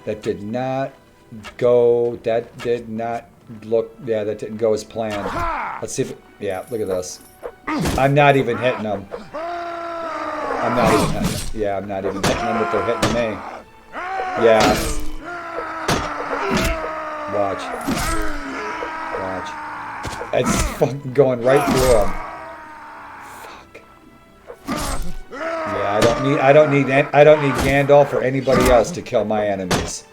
That did not go. That did not look. Yeah, that didn't go as planned. Let's see if it, yeah, look at this. I'm not even hitting them. I'm not even hitting them. Yeah, I'm not even hitting them, but they're hitting me. Yeah. Watch. Watch. It's fucking going right through them. Fuck. Yeah, I don't need Gandalf or anybody else to kill my enemies.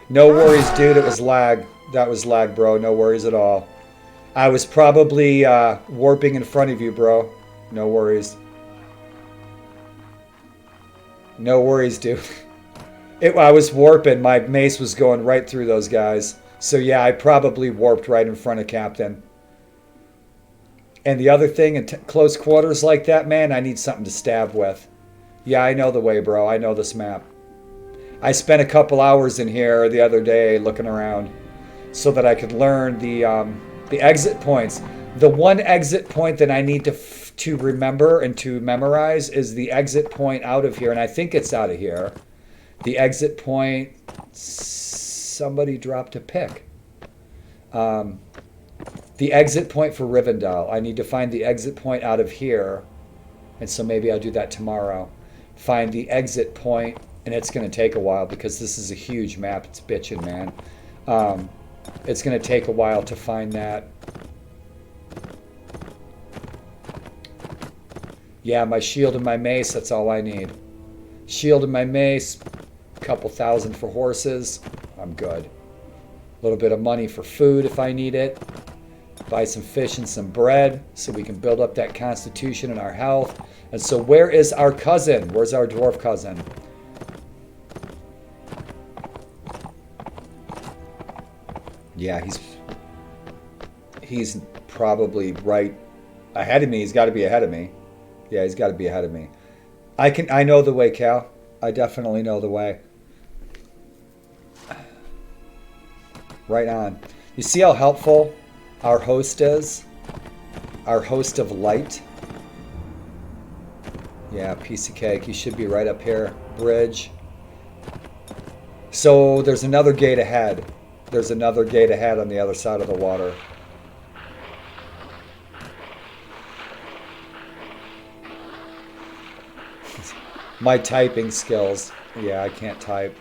No worries, dude. It was lag. That was lag, bro. No worries at all. I was probably warping in front of you, bro. No worries. No worries, dude. I was warping. My mace was going right through those guys. So yeah, I probably warped right in front of Captain. And the other thing, in close quarters like that, man, I need something to stab with. Yeah, I know the way, bro. I know this map. I spent a couple hours in here the other day looking around so that I could learn the exit points. The one exit point that I need to remember and to memorize is the exit point out of here, and I think it's out of here. The exit point, somebody dropped a pick. The exit point for Rivendell. I need to find the exit point out of here, and so maybe I'll do that tomorrow. Find the exit point, and it's going to take a while because this is a huge map. It's bitching, man. It's going to take a while to find that. Yeah, my shield and my mace, that's all I need. Shield and my mace, a couple thousand for horses. I'm good. A little bit of money for food if I need it. Buy some fish and some bread so we can build up that constitution and our health. And so where is our cousin? Where's our dwarf cousin? Yeah, he's probably right ahead of me. He's got to be ahead of me. Yeah, he's got to be ahead of me. I know the way, Cal. I definitely know the way. Right on. You see how helpful our host is? Our host of light. Yeah, piece of cake. He should be right up here. Bridge. So there's another gate ahead. There's another gate ahead on the other side of the water. My typing skills. Yeah, I can't type.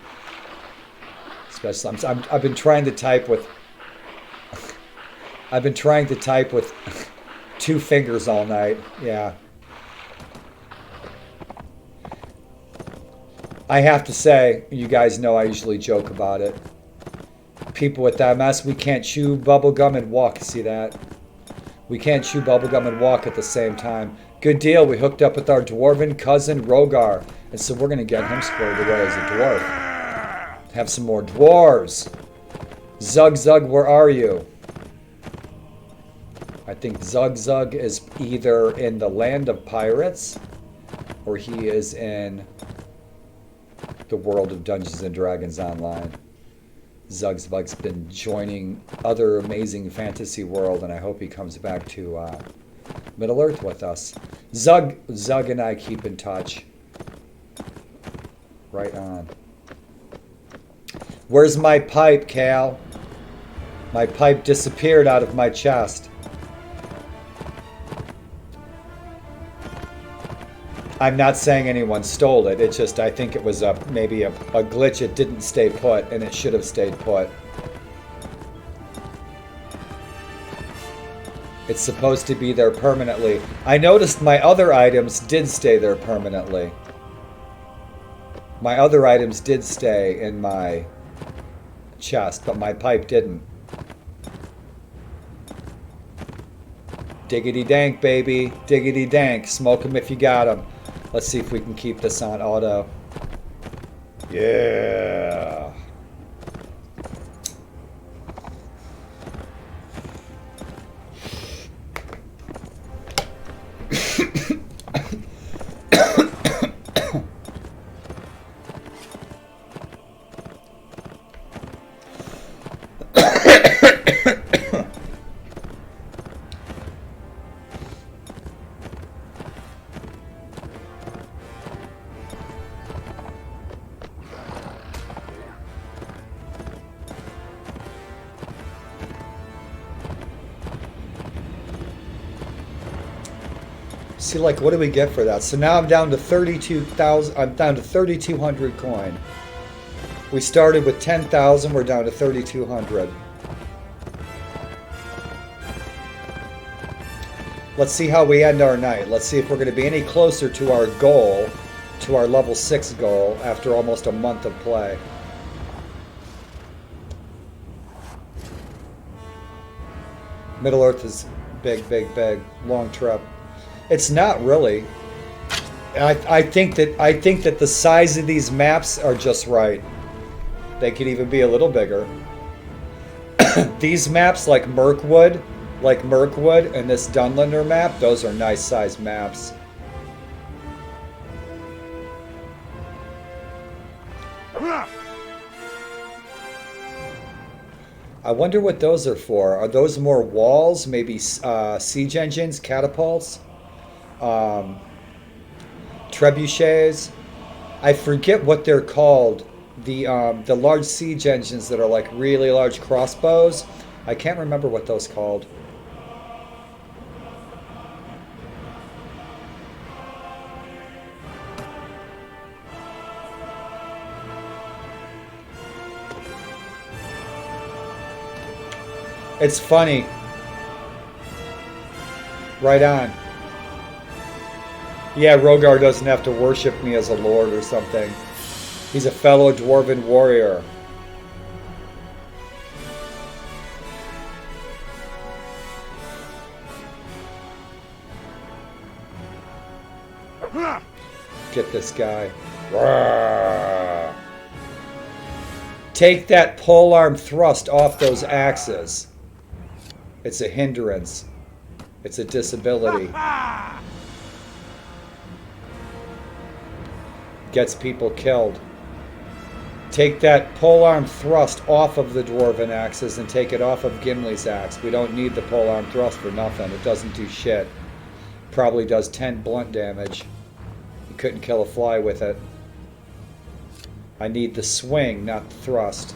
Especially, I've been trying to type with. I've been trying to type with 2 fingers all night. Yeah. I have to say, you guys know I usually joke about it. People with MS, we can't chew bubblegum and walk. See that? We can't chew bubblegum and walk at the same time. Good deal. We hooked up with our dwarven cousin, Rogar. And so we're going to get him squared away as a dwarf. Have some more dwarves. Zug Zug, where are you? I think Zug Zug is either in the land of pirates or he is in the world of Dungeons and Dragons Online. Zug Zug's been joining other amazing fantasy world, and I hope he comes back to Middle Earth with us. Zug and I keep in touch. Right on. Where's my pipe, Cal? My pipe disappeared out of my chest. I'm not saying anyone stole it. It's just I think it was maybe a glitch. It didn't stay put, and it should have stayed put. It's supposed to be there permanently. I noticed my other items did stay there permanently. My other items did stay in my chest, but my pipe didn't. Diggity dank, baby. Diggity dank. Smoke them if you got them. Let's see if we can keep this on auto. Yeah. See, like, what do we get for that? So now I'm down to 32,000. I'm down to 3,200 coin. We started with 10,000. We're down to 3,200. Let's see how we end our night. Let's see if we're going to be any closer to our goal, to our level 6 goal, after almost a month of play. Middle Earth is big, big, big. Long trip. It's not really. I think that the size of these maps are just right. They could even be a little bigger. These maps like Mirkwood, and this Dunlander map, those are nice sized maps. I wonder what those are for. Are those more walls? Maybe siege engines, catapults, trebuchets? I forget what they're called. The large siege engines that are like really large crossbows. I can't remember what those called. It's funny. Right on. Yeah, Rogar doesn't have to worship me as a lord or something. He's a fellow dwarven warrior. Get this guy. Rawr. Take that polearm thrust off those axes. It's a hindrance. It's a disability. Gets people killed. Take that polearm thrust off of the dwarven axes and take it off of Gimli's axe. We don't need the polearm thrust for nothing. It doesn't do shit. Probably does 10 blunt damage. You couldn't kill a fly with it. I need the swing, not the thrust.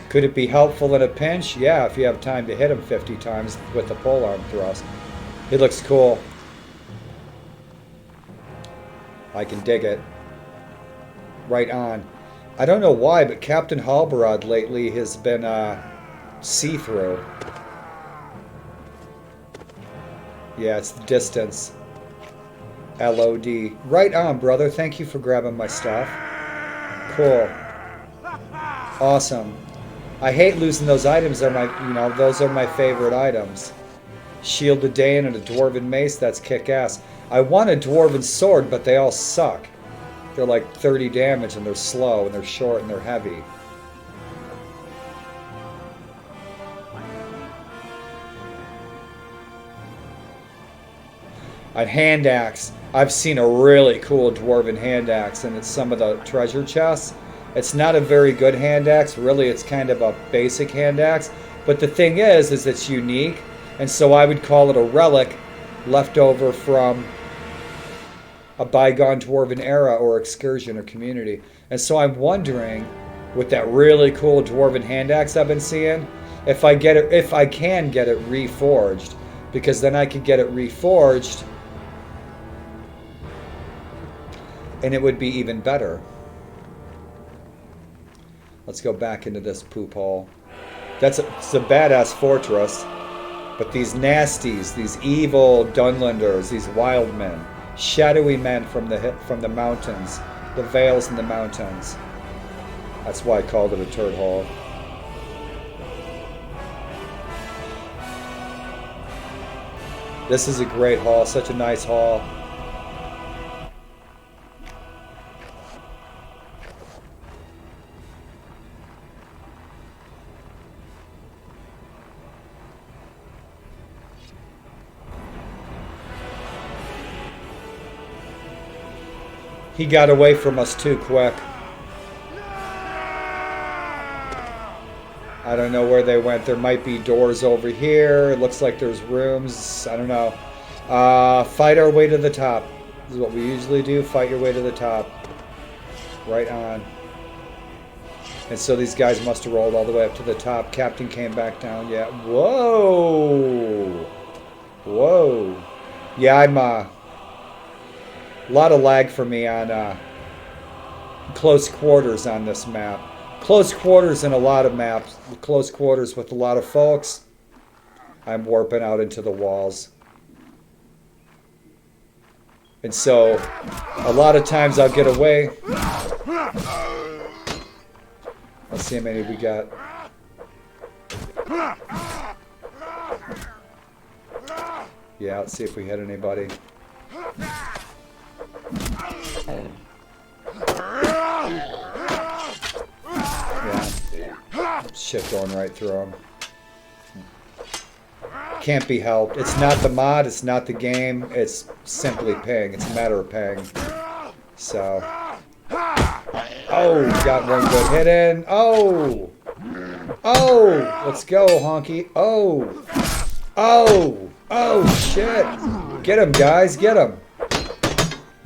Could it be helpful in a pinch? Yeah, if you have time to hit him 50 times with the polearm thrust. He looks cool. I can dig it. Right on. I don't know why, but Captain Halbarad lately has been see-through. Yeah, it's the distance. LOD. Right on, brother. Thank you for grabbing my stuff. Cool. Awesome. I hate losing those items. Those are my favorite items. Shield of Dain and a Dwarven Mace, that's kick-ass. I want a Dwarven Sword, but they all suck. They're like 30 damage, and they're slow, and they're short, and they're heavy. A hand axe. I've seen a really cool Dwarven hand axe, and it's some of the treasure chests. It's not a very good hand axe. Really, it's kind of a basic hand axe. But the thing is it's unique. And so I would call it a relic left over from a bygone Dwarven era or excursion or community. And so I'm wondering, with that really cool Dwarven hand axe I've been seeing, if I can get it reforged. Because then I could get it reforged and it would be even better. Let's go back into this poop hole. It's a badass fortress, but these nasties, these evil Dunlanders, these wild men, shadowy men from the mountains, the vales in the mountains. That's why I called it a turd hole. This is a great hall, such a nice hall. He got away from us too quick. I don't know where they went. There might be doors over here. It looks like there's rooms. I don't know. Fight our way to the top. This is what we usually do. Fight your way to the top. Right on. And so these guys must have rolled all the way up to the top. Captain came back down. Yeah. Whoa. Whoa. Yeah, I'm... a lot of lag for me on close quarters on this map. Close quarters in a lot of maps. Close quarters with a lot of folks. I'm warping out into the walls. And so, a lot of times I'll get away. Let's see how many we got. Yeah, let's see if we hit anybody. Yeah. Shit going right through them. Can't be helped. It's not the mod, it's not the game, it's simply ping. It's a matter of ping. So. Oh, got one good hit in. Oh! Oh! Let's go, honky. Oh! Oh! Oh, shit! Get him, guys, get him.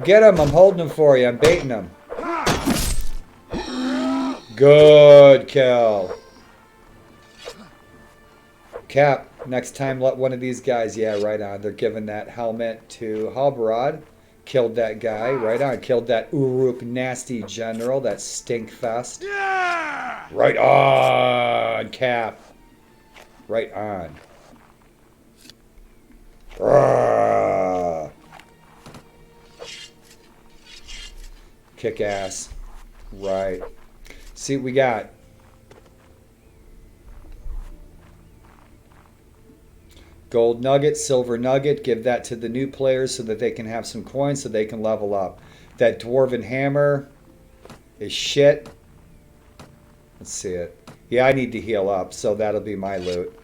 Get him, I'm holding him for you, I'm baiting him. Good kill. Cap, next time let one of these guys, yeah, right on. They're giving that helmet to Halbarad. Killed that guy, right on. Killed that Uruk nasty general, that stinkfest. Yeah! Right on, Cap. Right on. Rawr. Kick ass. Right. See what we got. Gold nugget, silver nugget, give that to the new players so that they can have some coins so they can level up. That dwarven hammer is shit. Let's see it. Yeah, I need to heal up, so that'll be my loot.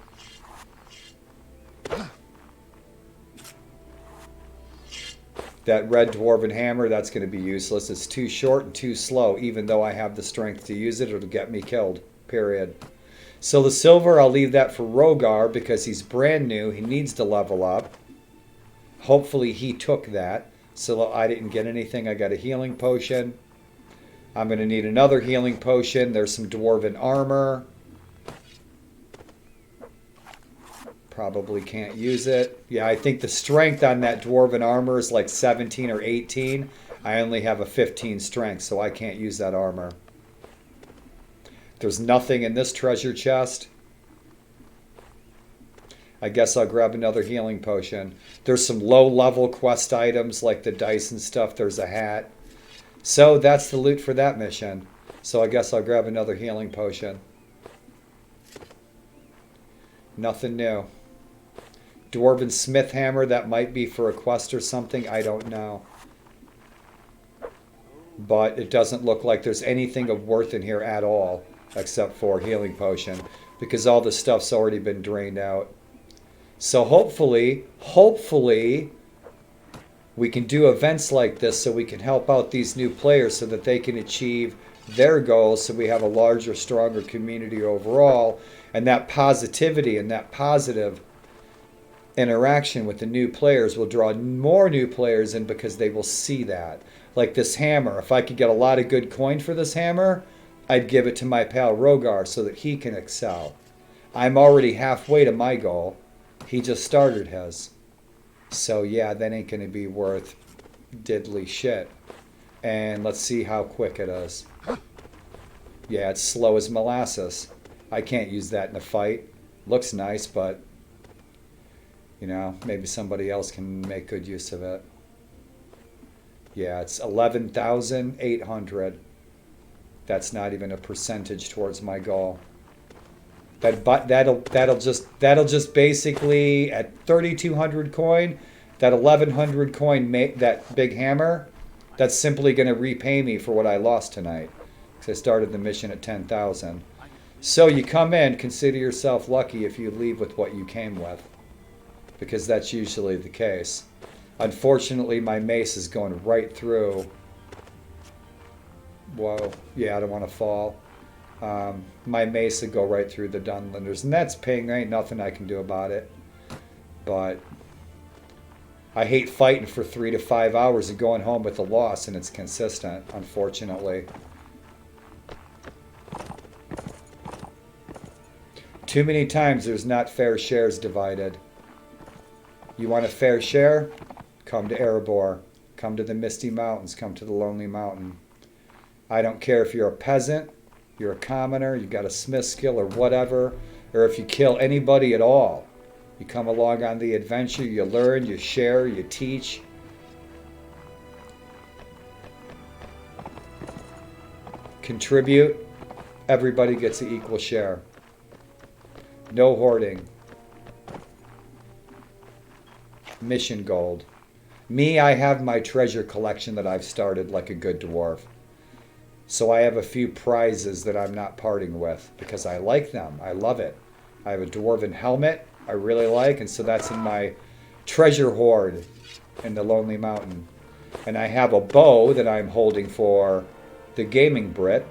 That red dwarven hammer, that's going to be useless. It's too short and too slow. Even though I have the strength to use it, it'll get me killed. Period. So the silver, I'll leave that for Rogar because he's brand new. He needs to level up. Hopefully he took that. So I didn't get anything. I got a healing potion. I'm going to need another healing potion. There's some dwarven armor. Probably can't use it. Yeah, I think the strength on that dwarven armor is like 17 or 18. I only have a 15 strength, so I can't use that armor. There's nothing in this treasure chest. I guess I'll grab another healing potion. There's some low-level quest items like the dice and stuff. There's a hat. So that's the loot for that mission. So I guess I'll grab another healing potion. Nothing new. Dwarven smith hammer, that might be for a quest or something. I don't know. But it doesn't look like there's anything of worth in here at all. Except for healing potion, because all the stuff's already been drained out. So hopefully, we can do events like this so we can help out these new players so that they can achieve their goals so we have a larger, stronger community overall. And that positivity and that positive interaction with the new players will draw more new players in because they will see that. Like this hammer, if I could get a lot of good coin for this hammer, I'd give it to my pal Rogar so that he can excel. I'm already halfway to my goal. He just started his. So yeah, that ain't going to be worth diddly shit. And let's see how quick it is. Yeah, it's slow as molasses. I can't use that in a fight. Looks nice, but you know, maybe somebody else can make good use of it. Yeah, it's 11,800. That's not even a percentage towards my goal. That'll just basically at 3,200 coin, that 1,100 coin that big hammer, that's simply going to repay me for what I lost tonight. Because I started the mission at 10,000. So you come in, consider yourself lucky if you leave with what you came with, because that's usually the case. Unfortunately, my mace is going right through. Whoa, yeah, I don't want to fall. My mace would go right through the Dunlenders, and that's ping. There ain't nothing I can do about it. But I hate fighting for 3 to 5 hours and going home with a loss, and it's consistent, unfortunately. Too many times there's not fair shares divided. You want a fair share? Come to Erebor. Come to the Misty Mountains. Come to the Lonely Mountain. I don't care if you're a peasant, you're a commoner, you got a smith skill or whatever, or if you kill anybody at all. You come along on the adventure, you learn, you share, you teach. Contribute. Everybody gets an equal share. No hoarding. Mission gold. Me, I have my treasure collection that I've started like a good dwarf. So I have a few prizes that I'm not parting with because I like them. I love it. I have a dwarven helmet I really like, and so that's in my treasure hoard in the Lonely Mountain. And I have a bow that I'm holding for the gaming Brit.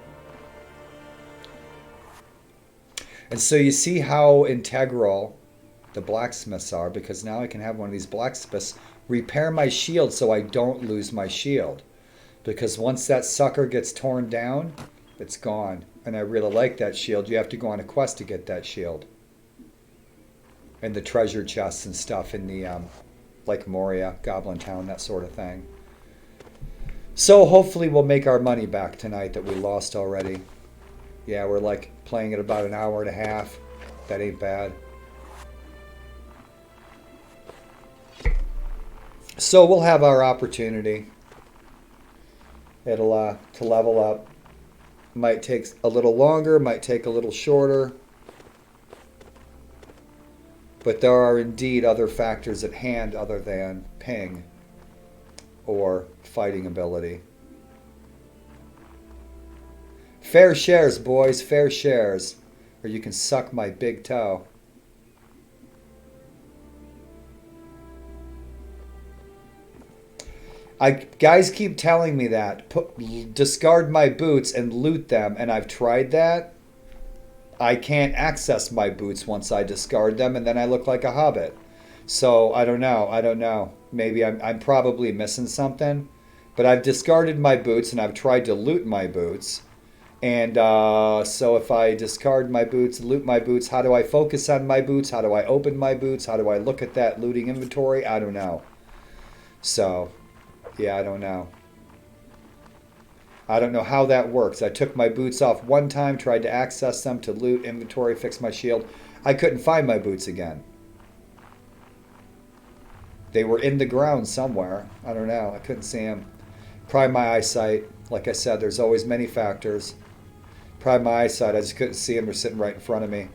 And so you see how integral the blacksmiths are, because now I can have one of these blacksmiths repair my shield so I don't lose my shield. Because once that sucker gets torn down, it's gone. And I really like that shield. You have to go on a quest to get that shield. And the treasure chests and stuff in the, like Moria, Goblin Town, that sort of thing. So hopefully we'll make our money back tonight that we lost already. Yeah, we're like playing it about an hour and a half. That ain't bad. So we'll have our opportunity. It'll to level up. Might take a little longer, might take a little shorter. But there are indeed other factors at hand other than ping or fighting ability. Fair shares, boys, fair shares. Or you can suck my big toe. Guys keep telling me that. Discard my boots and loot them, and I've tried that. I can't access my boots once I discard them, and then I look like a hobbit. So I don't know. Maybe I'm probably missing something. But I've discarded my boots, and I've tried to loot my boots. And so if I discard my boots, loot my boots, how do I focus on my boots? How do I open my boots? How do I look at that looting inventory? I don't know. So, yeah, I don't know. I don't know how that works. I took my boots off one time, tried to access them to loot, inventory, fix my shield. I couldn't find my boots again. They were in the ground somewhere. I don't know. I couldn't see them. Probably my eyesight. Like I said, there's always many factors. Probably my eyesight. I just couldn't see them. They're sitting right in front of me.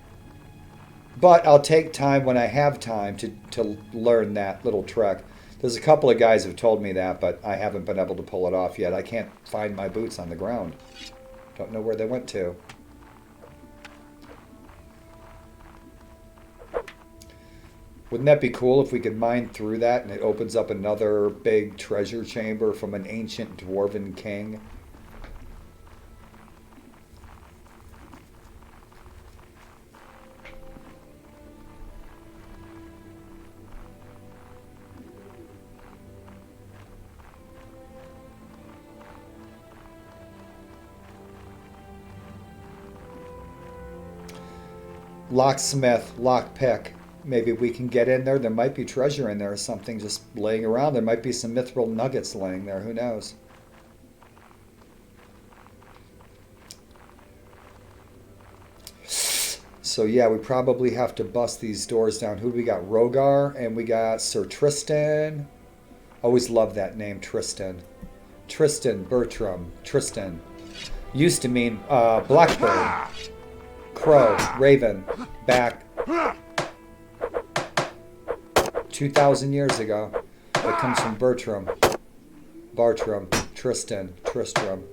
But I'll take time when I have time to learn that little trick. There's a couple of guys who've told me that, but I haven't been able to pull it off yet. I can't find my boots on the ground. Don't know where they went to. Wouldn't that be cool if we could mine through that and it opens up another big treasure chamber from an ancient dwarven king? Locksmith, lockpick. Maybe we can get in there. There might be treasure in there or something just laying around. There might be some mithril nuggets laying there. Who knows? So yeah, we probably have to bust these doors down. Who we got? Rogar, and we got Sir Tristan. Always love that name, Tristan. Tristan, Bertram, Tristan. Used to mean blackbird. Crow, raven, back 2,000 years ago. It comes from Bertram, Bartram, Tristan, Tristram.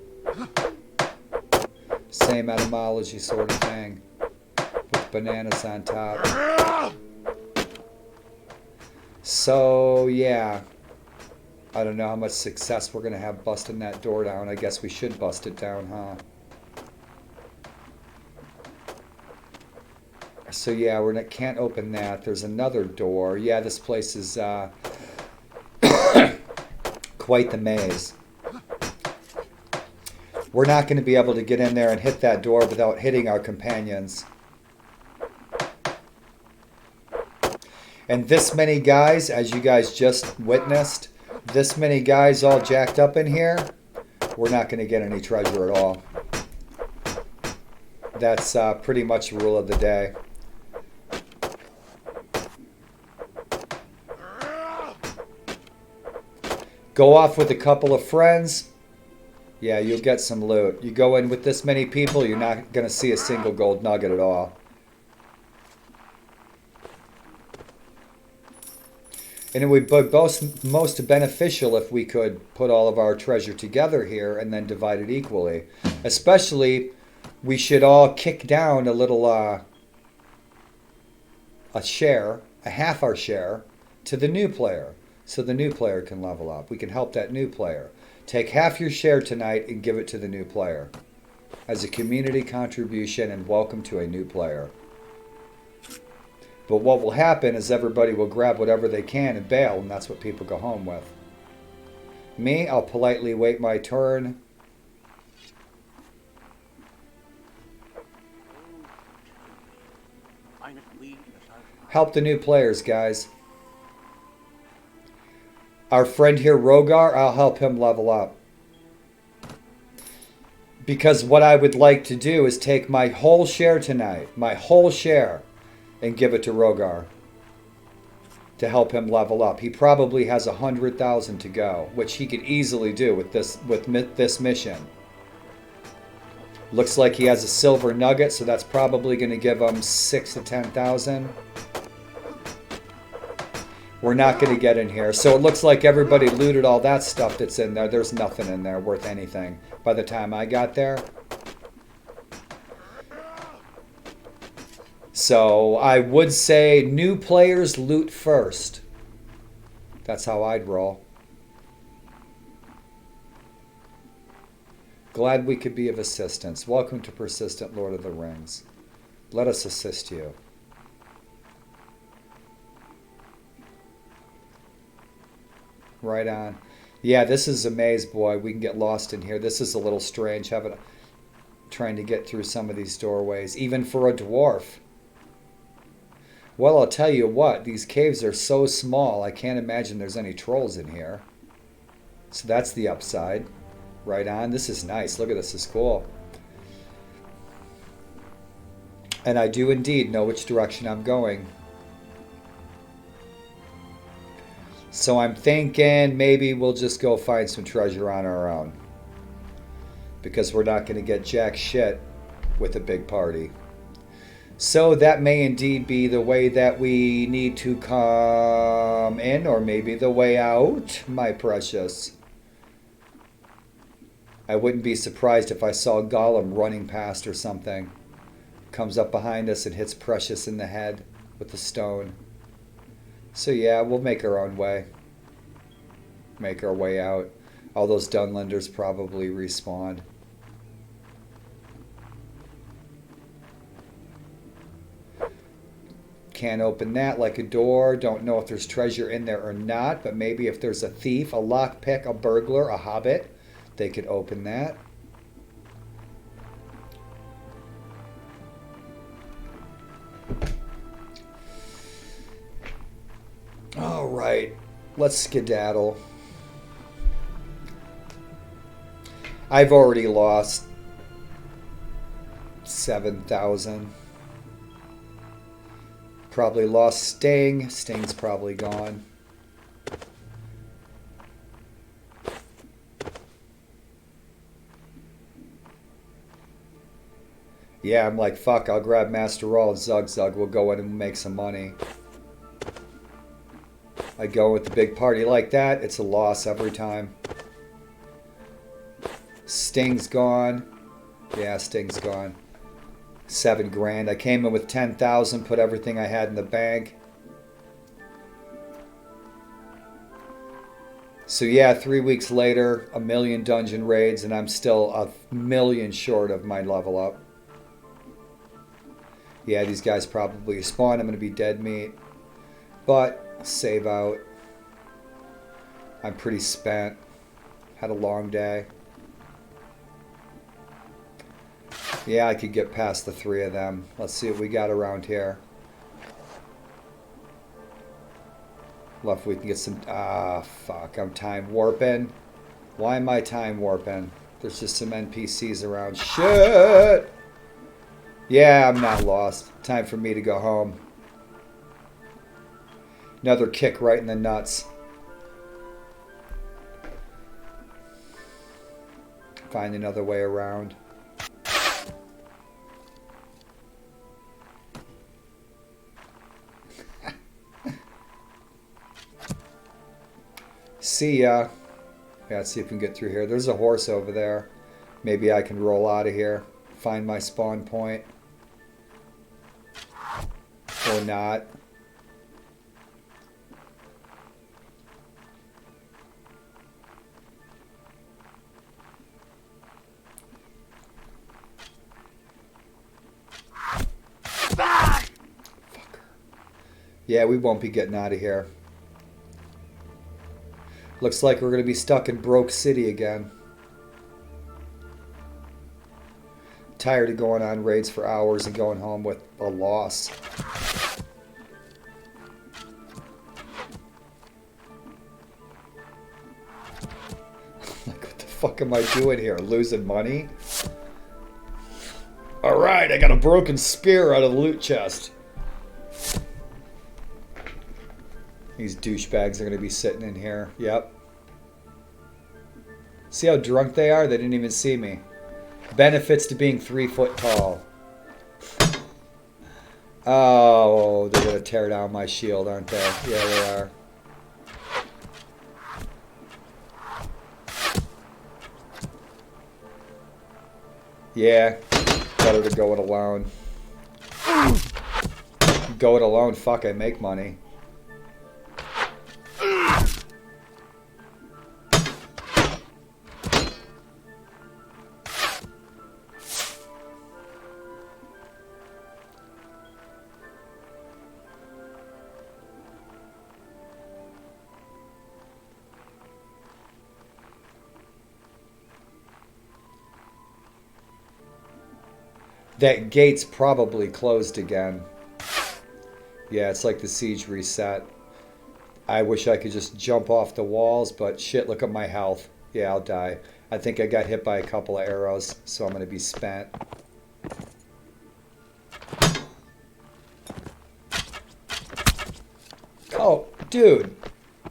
Same etymology sort of thing, with bananas on top. So yeah, I don't know how much success we're gonna have busting that door down. I guess we should bust it down, huh? So yeah, can't open that. There's another door. Yeah, this place is quite the maze. We're not going to be able to get in there and hit that door without hitting our companions. And this many guys, as you guys just witnessed, this many guys all jacked up in here, we're not going to get any treasure at all. That's pretty much the rule of the day. Go off with a couple of friends. Yeah, you'll get some loot. You go in with this many people, you're not going to see a single gold nugget at all. And it would be most beneficial if we could put all of our treasure together here and then divide it equally. Especially, we should all kick down a little, a share, a half our share, to the new player. So the new player can level up. We can help that new player. Take half your share tonight and give it to the new player. As a community contribution and welcome to a new player. But what will happen is everybody will grab whatever they can and bail, and that's what people go home with. Me, I'll politely wait my turn. Help the new players, guys. Our friend here, Rogar, I'll help him level up. Because what I would like to do is take my whole share tonight, my whole share, and give it to Rogar to help him level up. He probably has 100,000 to go, which he could easily do with this mission. Looks like he has a silver nugget, so that's probably going to give him 6,000 to 10,000. We're not going to get in here. So it looks like everybody looted all that stuff that's in there. There's nothing in there worth anything by the time I got there. So I would say new players loot first. That's how I'd roll. Glad we could be of assistance. Welcome to Persistent Lord of the Rings. Let us assist you. Right on. Yeah, this is a maze, boy. We can get lost in here. This is a little strange, trying to get through some of these doorways, even for a dwarf. Well, I'll tell you what, these caves are so small, I can't imagine there's any trolls in here. So that's the upside. Right on. This is nice. Look at this. This is cool. And I do indeed know which direction I'm going. So I'm thinking maybe we'll just go find some treasure on our own. Because we're not going to get jack shit with a big party. So that may indeed be the way that we need to come in, or maybe the way out, my precious. I wouldn't be surprised if I saw Gollum running past or something. Comes up behind us and hits Precious in the head with the stone. So yeah, we'll make our own way. Make our way out. All those Dunlenders probably respawned. Can't open that like a door. Don't know if there's treasure in there or not, but maybe if there's a thief, a lockpick, a burglar, a hobbit, they could open that. All right, let's skedaddle. I've already lost 7,000. Probably lost Sting. Sting's probably gone. Yeah, I'm like, fuck, I'll grab Master Roll and Zug Zug. We'll go in and make some money. I go with the big party like that. It's a loss every time. Sting's gone. Yeah, Sting's gone. 7 grand. I came in with 10,000, put everything I had in the bank. So yeah, 3 weeks later, 1 million dungeon raids, and I'm still 1 million short of my level up. Yeah, these guys probably spawn. I'm going to be dead meat. But, save out. I'm pretty spent. Had a long day. Yeah, I could get past the 3 of them. Let's see what we got around here. Left we can get some... Ah, fuck. I'm time warping. Why am I time warping? There's just some NPCs around. Shit! Yeah, I'm not lost. Time for me to go home. Another kick right in the nuts. Find another way around. See ya. Yeah, let's see if we can get through here. There's a horse over there. Maybe I can roll out of here. Find my spawn point. Or not. Fucker. Yeah, we won't be getting out of here. Looks like we're going to be stuck in Broke City again. Tired of going on raids for hours and going home with a loss. Like, what the fuck am I doing here? Losing money? Alright, I got a broken spear out of the loot chest. These douchebags are going to be sitting in here. Yep. See how drunk they are? They didn't even see me. Benefits to being 3 foot tall. Oh, they're going to tear down my shield, aren't they? Yeah, they are. Yeah, better to go it alone. Go it alone, fuck, I make money. That gate's probably closed again. Yeah, it's like the siege reset. I wish I could just jump off the walls, but shit, look at my health. Yeah, I'll die. I think I got hit by a couple of arrows, so I'm going to be spent. Oh, dude.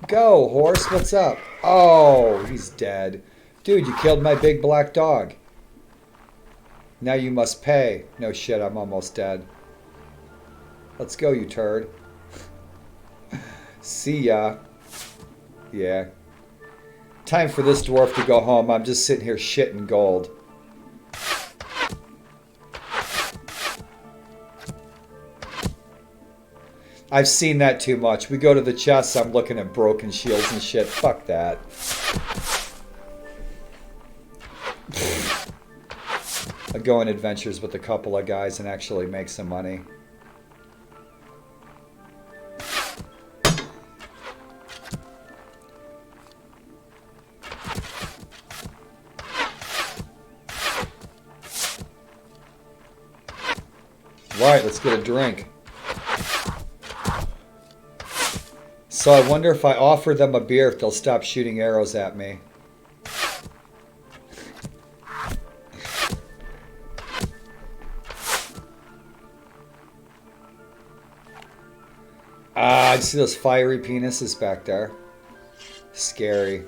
Go, horse. What's up? Oh, he's dead. Dude, you killed my big black dog. Now you must pay. No shit, I'm almost dead. Let's go, you turd. See ya. Yeah. Time for this dwarf to go home. I'm just sitting here shitting gold. I've seen that too much. We go to the chests, I'm looking at broken shields and shit. Fuck that. I go on adventures with a couple of guys and actually make some money. Right, let's get a drink. So I wonder if I offer them a beer if they'll stop shooting arrows at me. I see those fiery penises back there. Scary.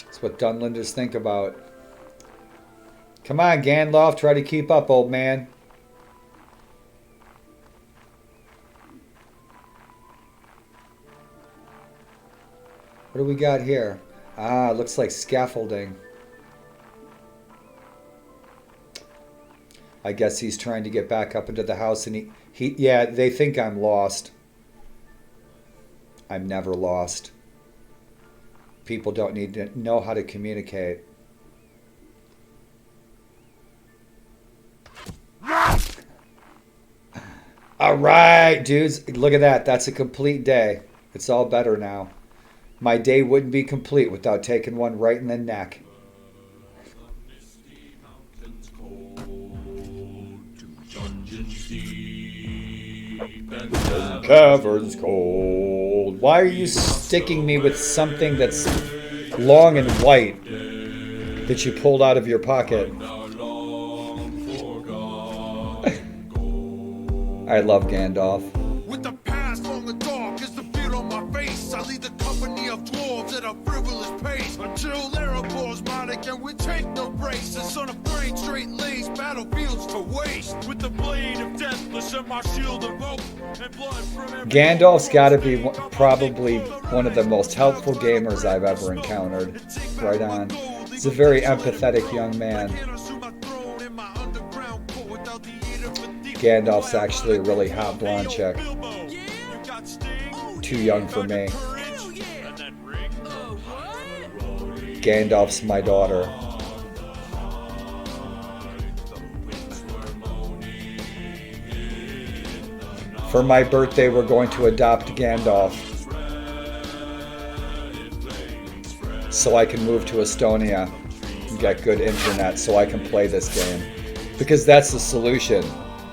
That's what Dunlanders think about. Come on, Gandalf, try to keep up, old man. What do we got here? Ah, looks like scaffolding. I guess he's trying to get back up into the house and yeah, they think I'm lost. I'm never lost. People don't need to know how to communicate. All right, dudes. Look at that. That's a complete day. It's all better now. My day wouldn't be complete without taking one right in the neck. Caverns cold. Why are you sticking me with something that's long and white? that you pulled out of your pocket. Now long forgotten gold. I love Gandalf. With the past long and dark as the beard on my face, I lead the company of dwarves at a frivolous pace. Until Erebor's mine again, we take no breaks. The son of brain straight lace, battlefields to waste. With the blade of deathless and my shield and rope, and blood from every Gandalf's got to be probably one of the most helpful gamers I've ever encountered. Right on. He's a very empathetic young man. Gandalf's actually a really hot blonde chick. Too young for me. Gandalf's my daughter. For my birthday, we're going to adopt Gandalf so I can move to Estonia and get good internet so I can play this game. Because that's the solution.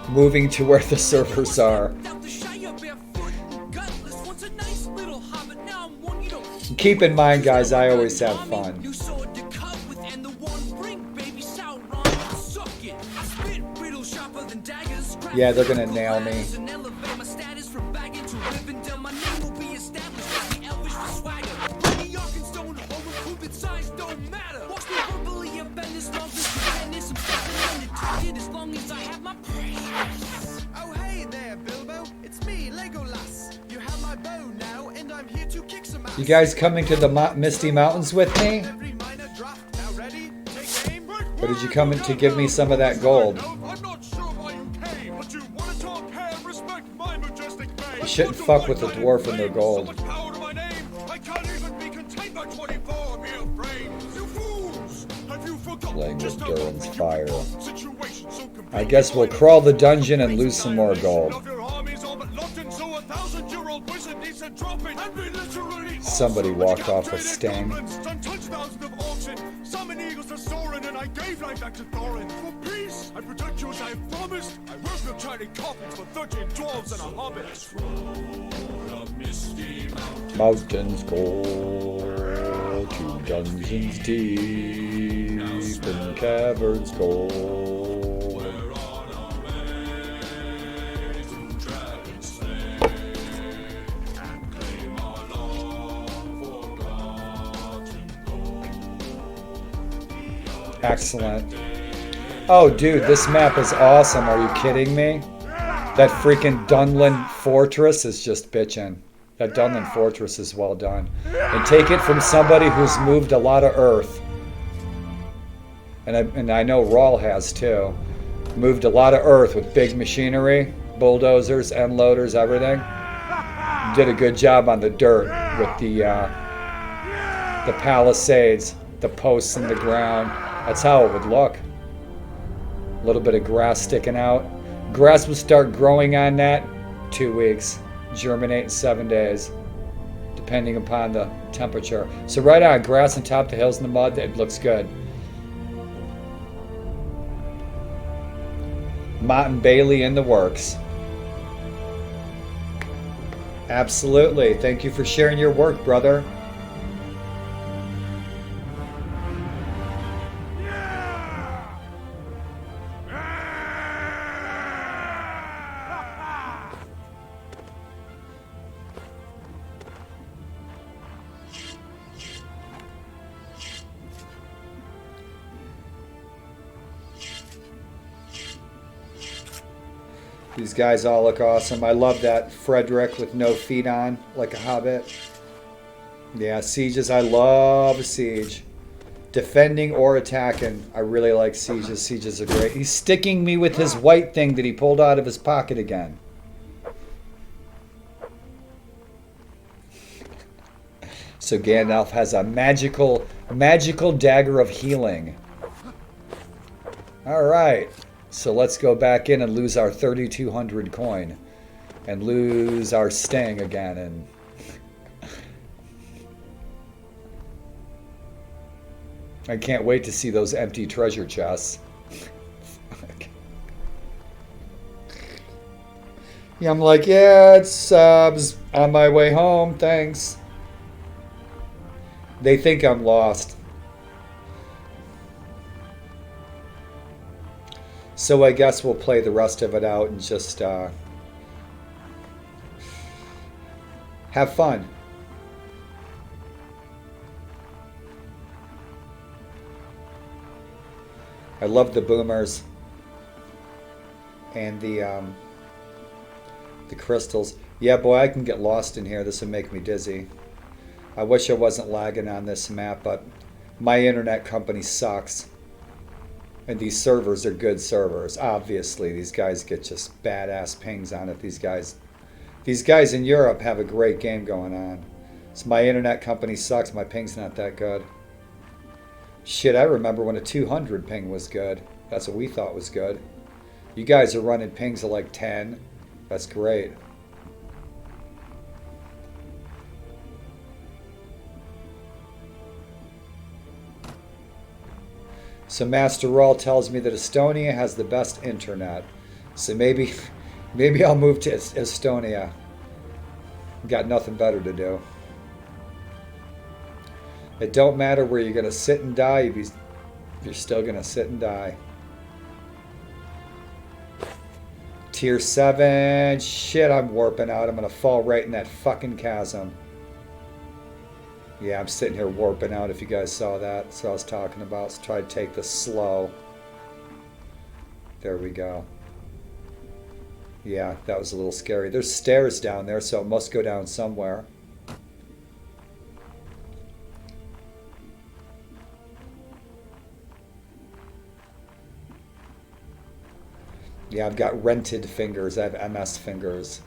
Moving to where the servers are. Keep in mind, guys, I always have fun. Yeah, they're gonna nail me. Oh hey there, Bilbo. It's me, Legolas. You have my bow now, and I'm here to kick some ass. You guys coming to the Misty Mountains with me? Every minor draft now ready. Take aim. Or did you come in to give me some of that gold? I'm not sure why you came, but you want to talk hair, respect my majestic fame. You shouldn't fuck with the dwarf and their gold. So much power to my name, I can't even be contained by 24 mere frames. You fools! Have you forgotten Playing just with how Durin's you fire. fought situation so I guess we'll crawl the dungeon and lose some more gold. Somebody walked off with Sting. Mountains go to dungeons deep and caverns go. Excellent. Oh, dude, this map is awesome. Are you kidding me? That freaking Dunlin Fortress is just bitchin'. That Dunlin Fortress is well done. And take it from somebody who's moved a lot of earth. And I know Rawl has too. Moved a lot of earth with big machinery, bulldozers, end loaders, everything. Did a good job on the dirt with the palisades, the posts in the ground. That's how it would look. A little bit of grass sticking out. Grass will start growing on that 2 weeks. Germinate in 7 days, depending upon the temperature. So right on, grass on top of the hills in the mud, it looks good. Mott and Bailey in the works. Absolutely. Thank you for sharing your work, brother. These guys all look awesome. I love that Frederick with no feet on, like a hobbit. Yeah, sieges. I love a siege. Defending or attacking. I really like sieges. Sieges are great. He's sticking me with his white thing that he pulled out of his pocket again. So Gandalf has a magical dagger of healing. All right. So let's go back in and lose our 3,200 coin. And lose our Sting again. And I can't wait to see those empty treasure chests. Yeah, I'm like, yeah, it's subs on my way home, thanks. They think I'm lost. So I guess we'll play the rest of it out and just have fun. I love the boomers and the crystals. Yeah, boy, I can get lost in here. This would make me dizzy. I wish I wasn't lagging on this map, but my internet company sucks. And these servers are good servers. Obviously, these guys get just badass pings on it. These guys in Europe have a great game going on. So my internet company sucks. My ping's not that good. Shit, I remember when a 200 ping was good. That's what we thought was good. You guys are running pings of like 10. That's great. So Master Rawl tells me that Estonia has the best internet. So maybe I'll move to Estonia. Got nothing better to do. It don't matter where you're going to sit and die, you're still going to sit and die. Tier 7. Shit, I'm warping out. I'm going to fall right in that fucking chasm. Yeah, I'm sitting here warping out if you guys saw that. That's what I was talking about. So try to take this slow. There we go. Yeah, that was a little scary. There's stairs down there, so it must go down somewhere. Yeah, I've got rented fingers. I have MS fingers.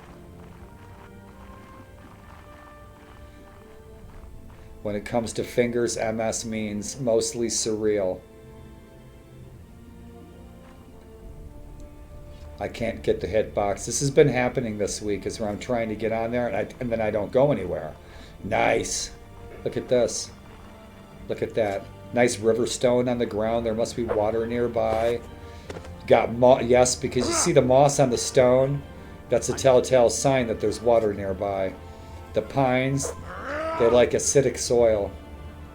When it comes to fingers, MS means mostly surreal. I can't get the hitbox. This has been happening this week, is where I'm trying to get on there and then I don't go anywhere. Nice. Look at this. Look at that. Nice river stone on the ground. There must be water nearby. Got moss. Yes, because you see the moss on the stone. That's a telltale sign that there's water nearby. The pines, they like acidic soil.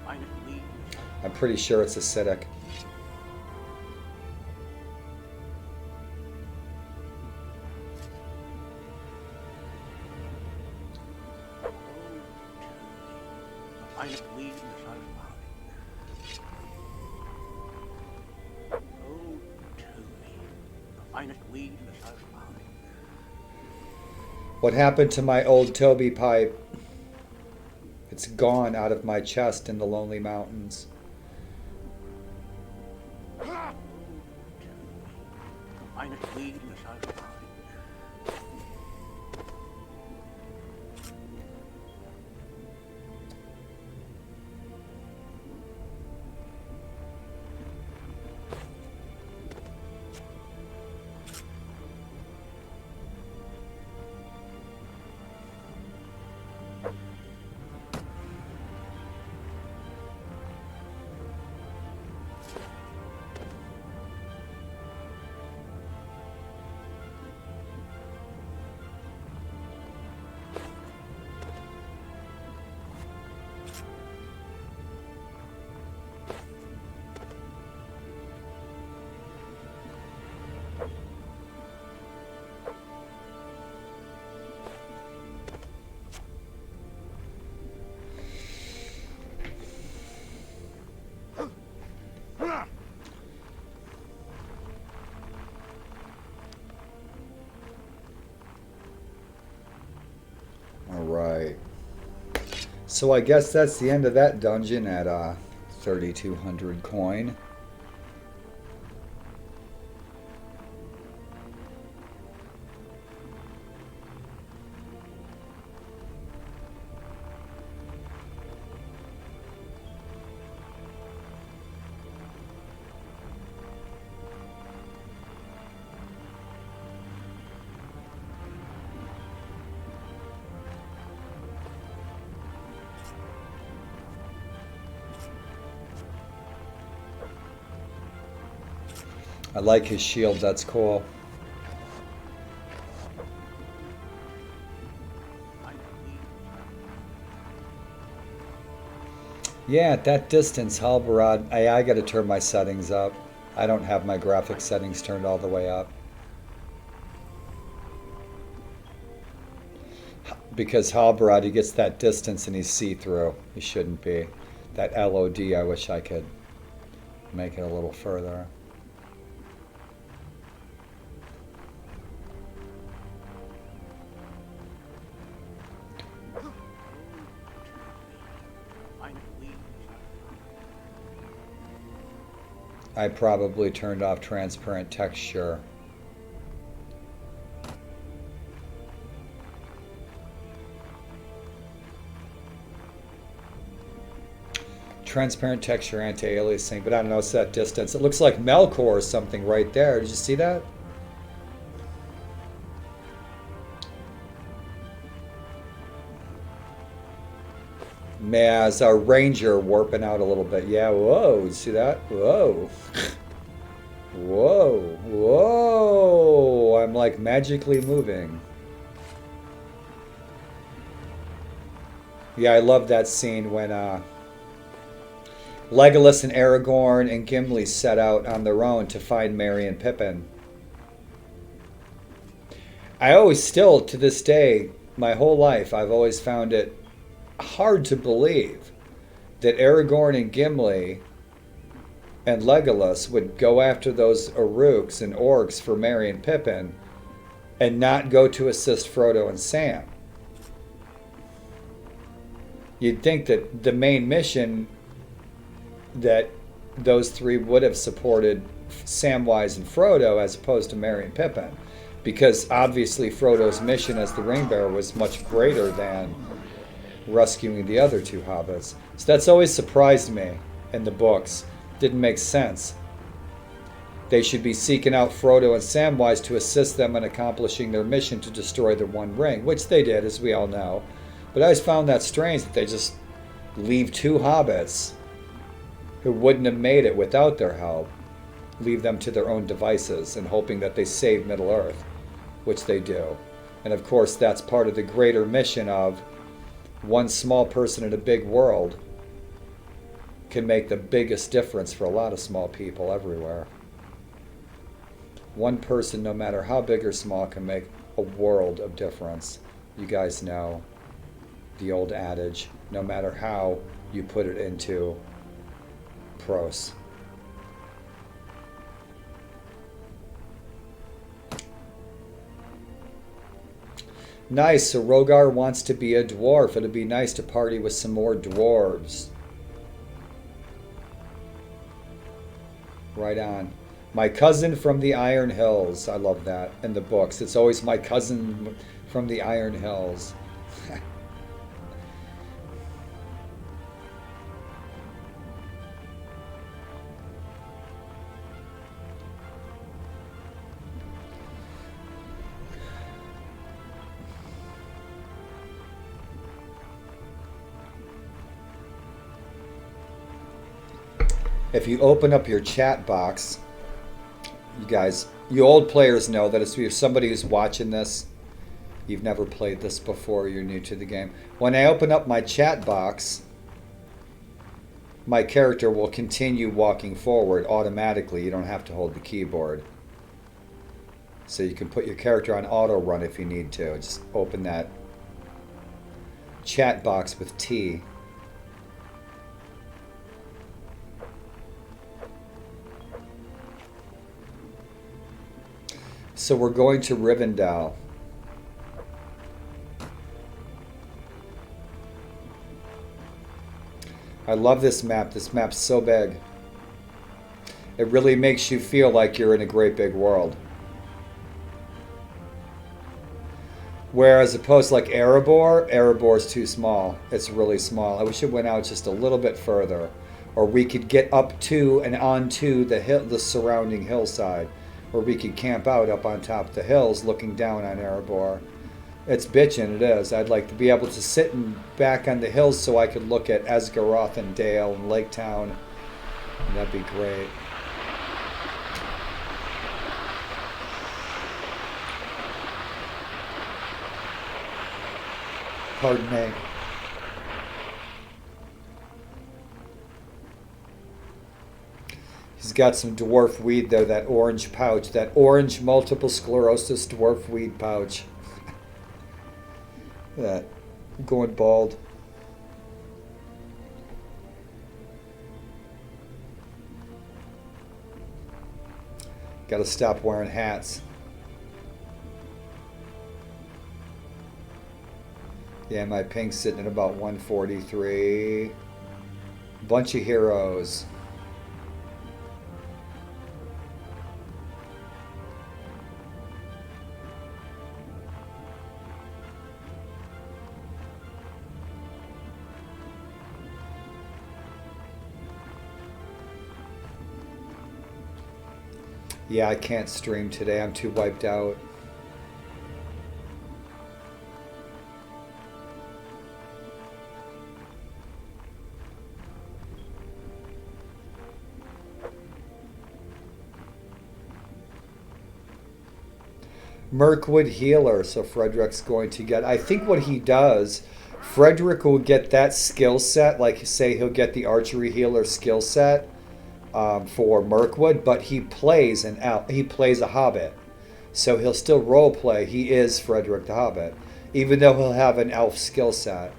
I'm pretty sure it's acidic. What happened to my old Toby pipe? It's gone out of my chest in the lonely mountains. Alright. So I guess that's the end of that dungeon at 3,200 coin. I like his shield, that's cool. Yeah, at that distance, Halbarad, I gotta turn my settings up. I don't have my graphic settings turned all the way up. Because Halbrad, he gets that distance and he's see-through. He shouldn't be. That LOD, I wish I could make it a little further. I probably turned off transparent texture. Transparent texture anti-aliasing, but I don't know, it's that distance. It looks like Melkor or something right there. Did you see that? Maz, our ranger warping out a little bit. Yeah, whoa, you see that? Whoa. Whoa, whoa. I'm like magically moving. Yeah, I love that scene when Legolas and Aragorn and Gimli set out on their own to find Merry and Pippin. I always still, to this day, my whole life, I've always found it hard to believe that Aragorn and Gimli and Legolas would go after those Uruks and Orcs for Merry and Pippin and not go to assist Frodo and Sam. You'd think that the main mission that those three would have supported Samwise and Frodo as opposed to Merry and Pippin, because obviously Frodo's mission as the ring bearer was much greater than rescuing the other two hobbits. So that's always surprised me in the books. Didn't make sense. They should be seeking out Frodo and Samwise to assist them in accomplishing their mission to destroy the One Ring, which they did, as we all know. But I always found that strange that they just leave two hobbits who wouldn't have made it without their help, leave them to their own devices and hoping that they save Middle-earth, which they do. And of course, that's part of the greater mission of one small person in a big world can make the biggest difference for a lot of small people everywhere. One person, no matter how big or small, can make a world of difference. You guys know the old adage, no matter how you put it into prose. Nice, so Rogar wants to be a dwarf. It'd be nice to party with some more dwarves. Right on. My cousin from the Iron Hills. I love that in the books. It's always my cousin from the Iron Hills. If you open up your chat box, you guys, you old players know that if somebody who's watching this, you've never played this before, you're new to the game. When I open up my chat box, my character will continue walking forward automatically. You don't have to hold the keyboard. So you can put your character on auto run if you need to. Just open that chat box with T. So we're going to Rivendell. I love this map. This map's so big. It really makes you feel like you're in a great big world. Whereas opposed like Erebor, Erebor's too small. It's really small. I wish it went out just a little bit further. Or we could get up to and onto the hill, the surrounding hillside. Or we could camp out up on top of the hills looking down on Erebor. It's bitchin', it is. I'd like to be able to sit back on the hills so I could look at Esgaroth and Dale and Lake Town. And that'd be great. Pardon me. He's He's got some dwarf weed though, that orange pouch, that orange multiple sclerosis dwarf weed pouch. That going bald. Gotta stop wearing hats. Yeah, my ping's sitting at about 143. Bunch of heroes. Yeah, I can't stream today. I'm too wiped out. Mirkwood healer, so Frederick's going to get, I think what he does, Frederick will get that skill set, like say he'll get the archery healer skill set for Mirkwood, but he plays a hobbit, so he'll still role play. He is Frederick the Hobbit, even though he'll have an elf skill set.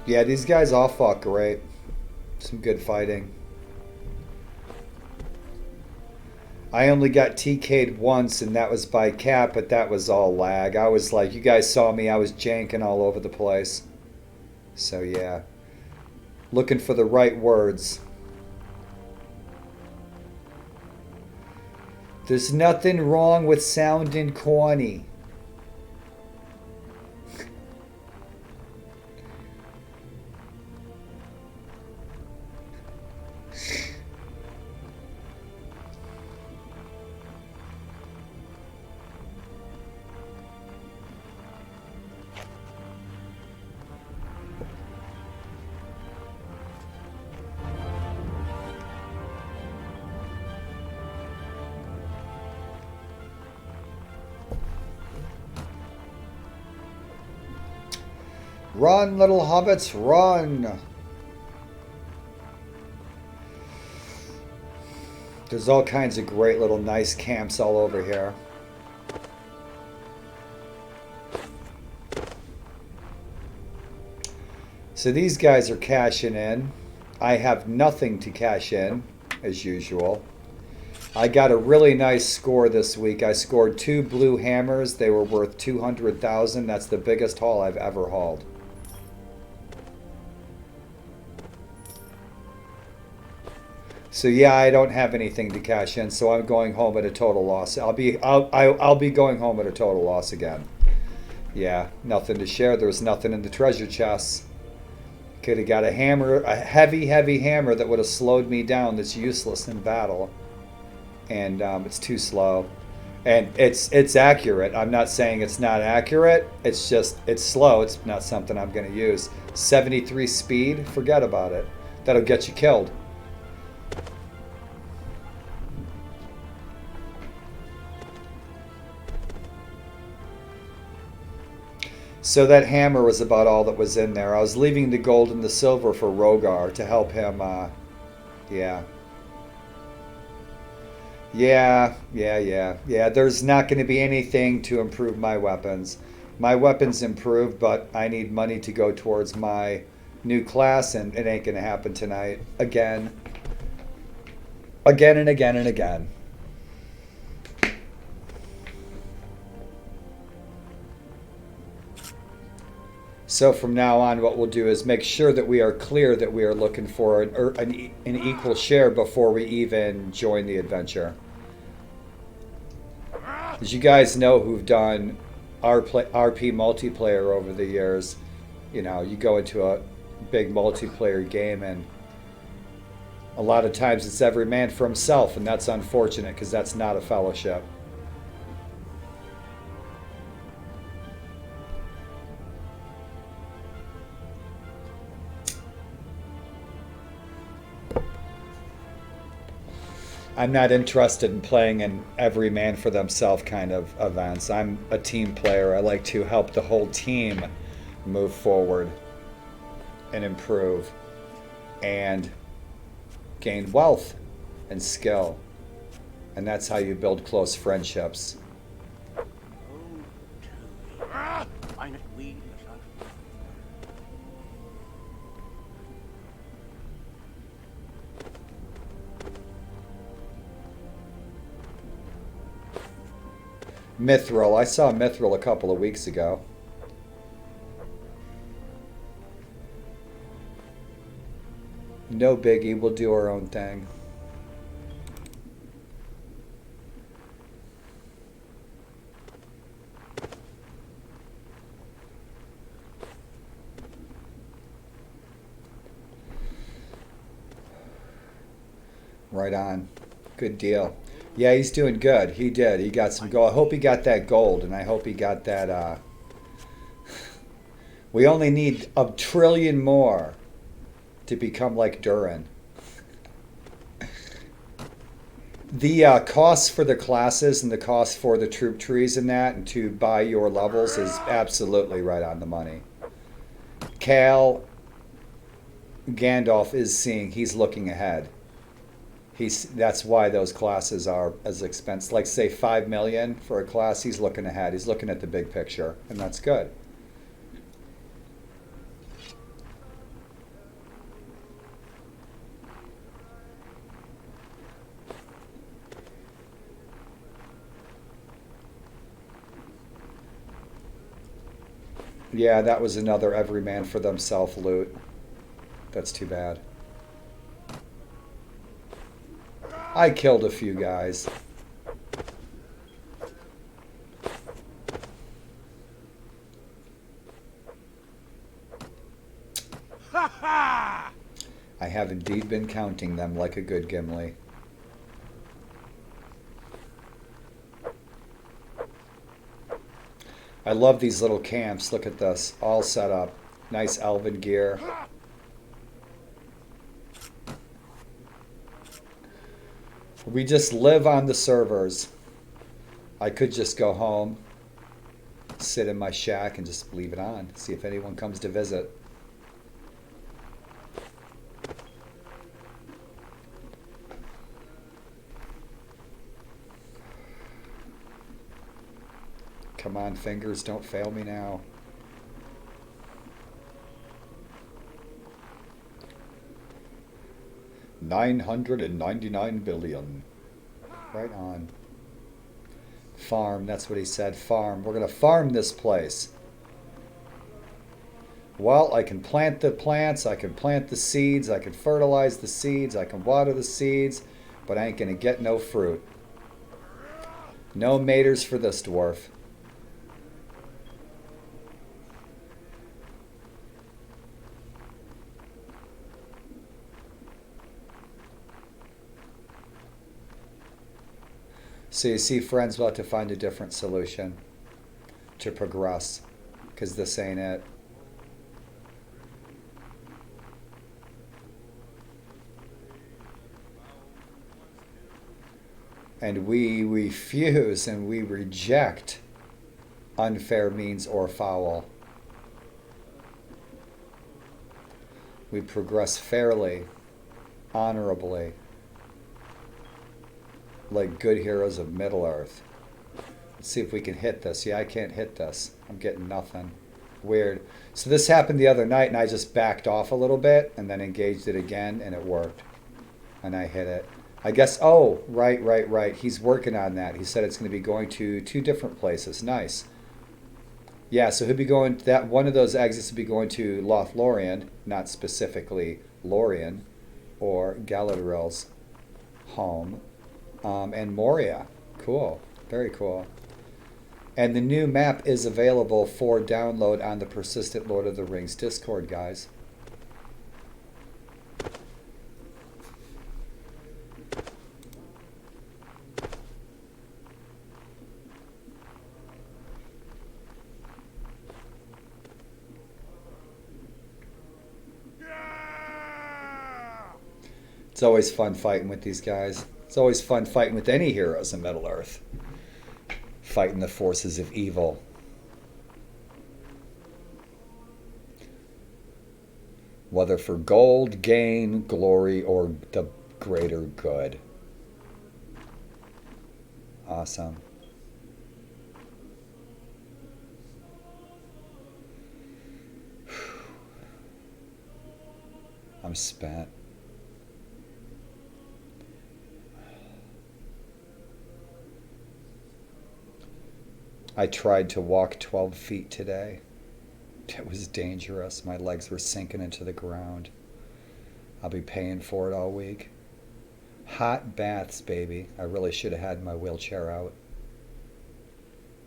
Yeah, these guys all fought great. Some good fighting. I only got TK'd once, and that was by Cap, but that was all lag. I was like, you guys saw me, I was janking all over the place. So yeah. Looking for the right words. There's nothing wrong with sounding corny. Run, little hobbits, run! There's all kinds of great little nice camps all over here. So these guys are cashing in. I have nothing to cash in, as usual. I got a really nice score this week. I scored 2 blue hammers. They were worth 200,000. That's the biggest haul I've ever hauled. So yeah, I don't have anything to cash in, so I'm going home at a total loss. I'll be going home at a total loss again. Yeah, nothing to share. There was nothing in the treasure chests. Could have got a hammer, a heavy hammer that would have slowed me down. That's useless in battle, and it's too slow. And it's accurate. I'm not saying it's not accurate. It's just it's slow. It's not something I'm going to use. 73 speed. Forget about it. That'll get you killed. So that hammer was about all that was in there. I was leaving the gold and the silver for Rogar to help him, yeah. Yeah, there's not going to be anything to improve my weapons. My weapons improved, but I need money to go towards my new class, and it ain't going to happen tonight. Again. Again and again and again. So from now on, what we'll do is make sure that we are clear that we are looking for an equal share before we even join the adventure. As you guys know who've done RP multiplayer over the years. You know, you go into a big multiplayer game and a lot of times it's every man for himself, and that's unfortunate because that's not a fellowship. I'm not interested in playing in every man for themselves kind of events. I'm a team player. I like to help the whole team move forward and improve and gain wealth and skill. And that's how you build close friendships. Mithril. I saw Mithril a couple of weeks ago. No biggie, we'll do our own thing. Right on. Good deal. Yeah, he's doing good. He did. He got some gold. I hope he got that gold, and I hope he got that. We only need 1 trillion more to become like Durin. The costs for the classes and the cost for the troop trees and that, and to buy your levels is absolutely right on the money. Cal Gandalf is seeing, he's looking ahead. That's why those classes are as expensive. Like say 5 million for a class, he's looking ahead. He's looking at the big picture, and that's good. Yeah, that was another every man for themselves loot. That's too bad. I killed a few guys. I have indeed been counting them like a good Gimli. I love these little camps. Look at this. All set up. Nice elven gear. We just live on the servers. I could just go home, sit in my shack, and just leave it on. See if anyone comes to visit. Come on, fingers, don't fail me now. $999 billion. Right on. Farm, that's what he said, farm. We're going to farm this place. Well, I can plant the plants, I can plant the seeds, I can fertilize the seeds, I can water the seeds, but I ain't going to get no fruit. No maters for this dwarf. So you see, friends, we'll have to find a different solution to progress, because this ain't it. And we refuse and we reject unfair means or foul. We progress fairly, honorably, like good heroes of Middle-earth. Let's see if we can hit this. Yeah, I can't hit this. I'm getting nothing. Weird. So this happened the other night, and I just backed off a little bit and then engaged it again, and it worked. And I hit it. I guess, oh, right. He's working on that. He said it's going to be going to 2 different places. Nice. Yeah, so he'll be going, that one of those exits will be going to Lothlorien, not specifically Lorien, or Galadriel's home. And Moria. Cool. Very cool. And the new map is available for download on the Persistent Lord of the Rings Discord, guys. It's always fun fighting with these guys. It's always fun fighting with any heroes in Middle Earth. Fighting the forces of evil. Whether for gold, gain, glory, or the greater good. Awesome. I'm spent. I tried to walk 12 feet today. It was dangerous. My legs were sinking into the ground. I'll be paying for it all week. Hot baths, baby. I really should have had my wheelchair out.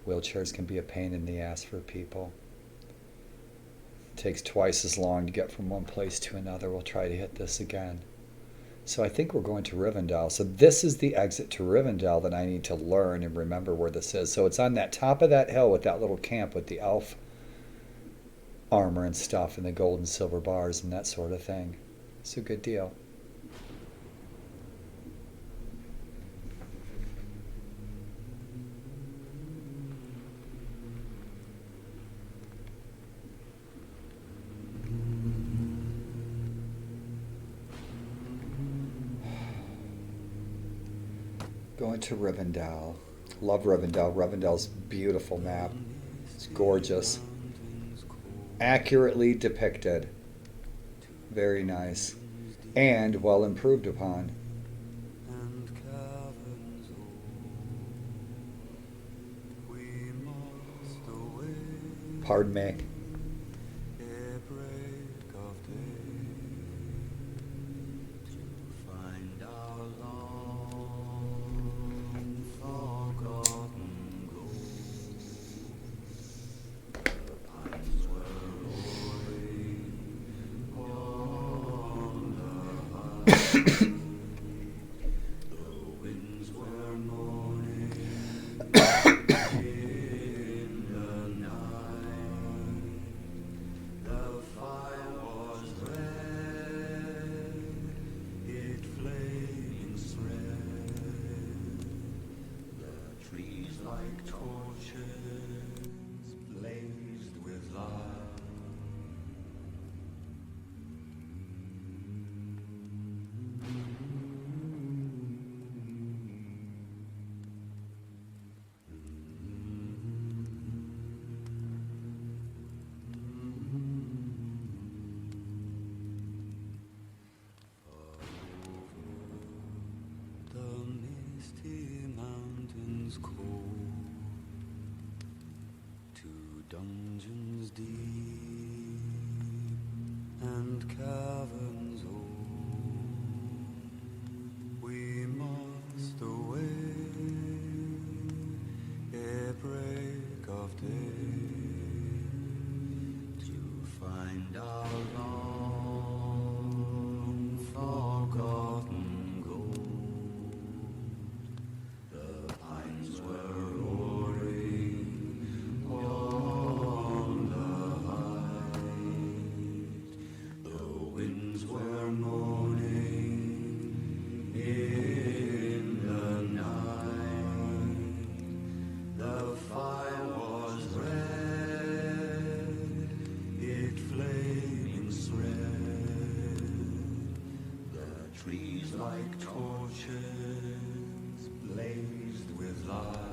Wheelchairs can be a pain in the ass for people. It takes twice as long to get from one place to another. We'll try to hit this again. So I think we're going to Rivendell. So this is the exit to Rivendell that I need to learn and remember where this is. So it's on that top of that hill with that little camp with the elf armor and stuff and the gold and silver bars and that sort of thing. It's a good deal. Going to Rivendell. Love Rivendell. Rivendell's beautiful map. It's gorgeous. Accurately depicted. Very nice. And well improved upon. Pardon me. Dungeons deep and caverns old, we must away ere break of day to find our long forgotten gold. The pines were roaring on the height, the winds were moaning in the night. The fire was red, it flaming red. The trees like torches blazed with light.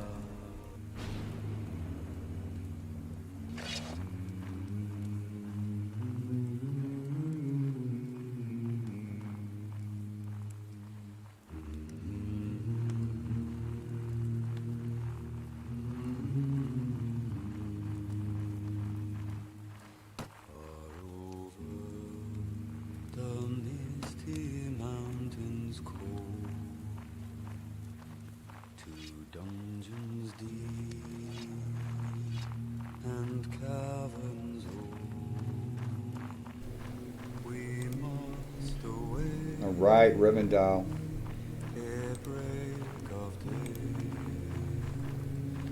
The misty mountains cold, Right, Rivendell. ere break of day,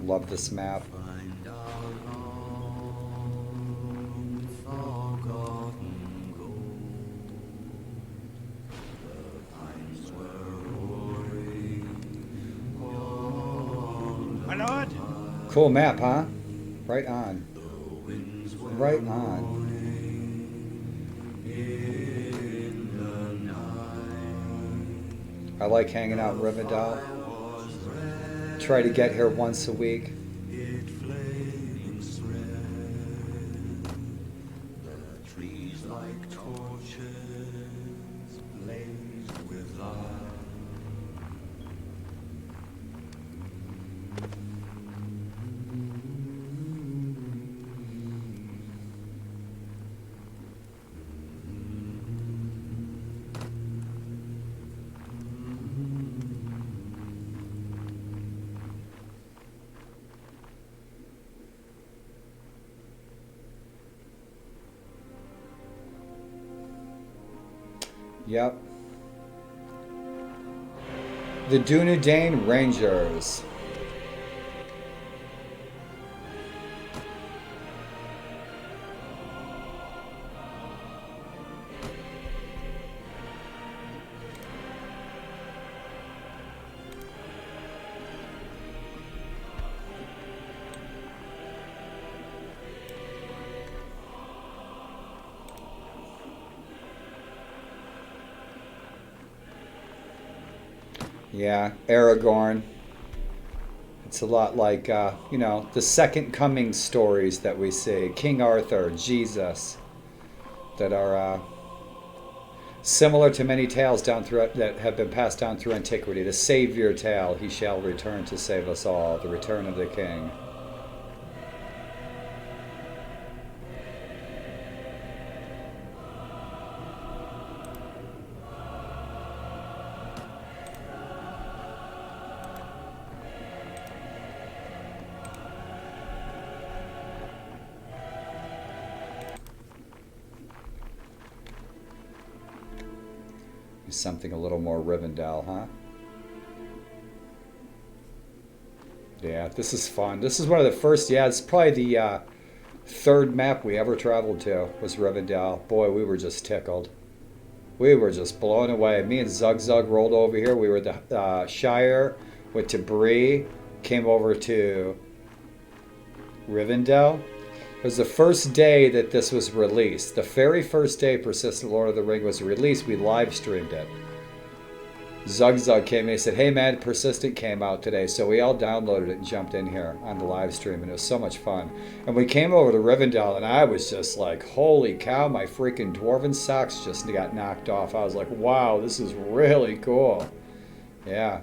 Love this map. find our long forgotten gold. The pines were roaring all My lord, Cool map, huh? Right on. the winds were Right on. in the night. I like hanging out in Rivendell. Was red, Try to get here once a week. it flaming thread. The trees like torches blazed with light. Yep. The Dunedain Rangers. Yeah, Aragorn. It's a lot like, you know, the second coming stories that we see. King Arthur, Jesus, that are similar to many tales down through that have been passed down through antiquity. The Savior tale, he shall return to save us all. The return of the King. Something a little more Rivendell, huh? Yeah, this is fun. This is one of the first, yeah, it's probably the third map we ever traveled to was Rivendell. Boy, we were just tickled. We were just blown away. Me and Zug Zug rolled over here. We were the Shire, went to Bree, came over to Rivendell. It was the first day that this was released. The very first day Persistent Lord of the Ring was released, we live streamed it. Zug Zug came in and said, hey man, Persistent came out today. So we all downloaded it and jumped in here on the live stream, and it was so much fun. And we came over to Rivendell, and I was just like, holy cow, my freaking dwarven socks just got knocked off. I was like, wow, this is really cool. Yeah.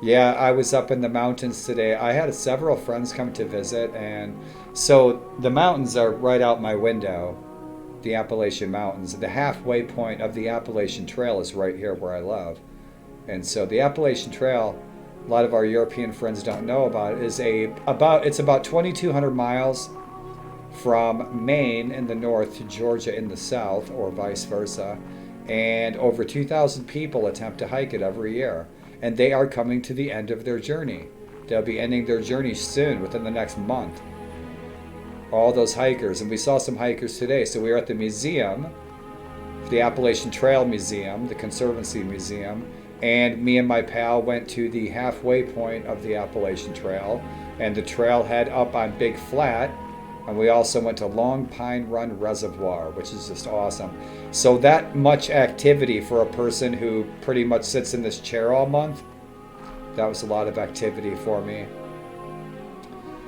Yeah, I was up in the mountains today. I had several friends come to visit, and so the mountains are right out my window, the Appalachian Mountains. The halfway point of the Appalachian Trail is right here where I live. And so the Appalachian Trail, a lot of our European friends don't know about it, it's about 2,200 miles from Maine in the north to Georgia in the south, or vice versa. And over 2,000 people attempt to hike it every year. And they are coming to the end of their journey. They'll be ending their journey soon, within the next month. All those hikers, and we saw some hikers today. So we were at the museum, the Appalachian Trail Museum, the Conservancy Museum, and me and my pal went to the halfway point of the Appalachian Trail, and the trailhead up on Big Flat, and we also went to Long Pine Run Reservoir, which is just awesome. So that much activity for a person who pretty much sits in this chair all month, that was a lot of activity for me.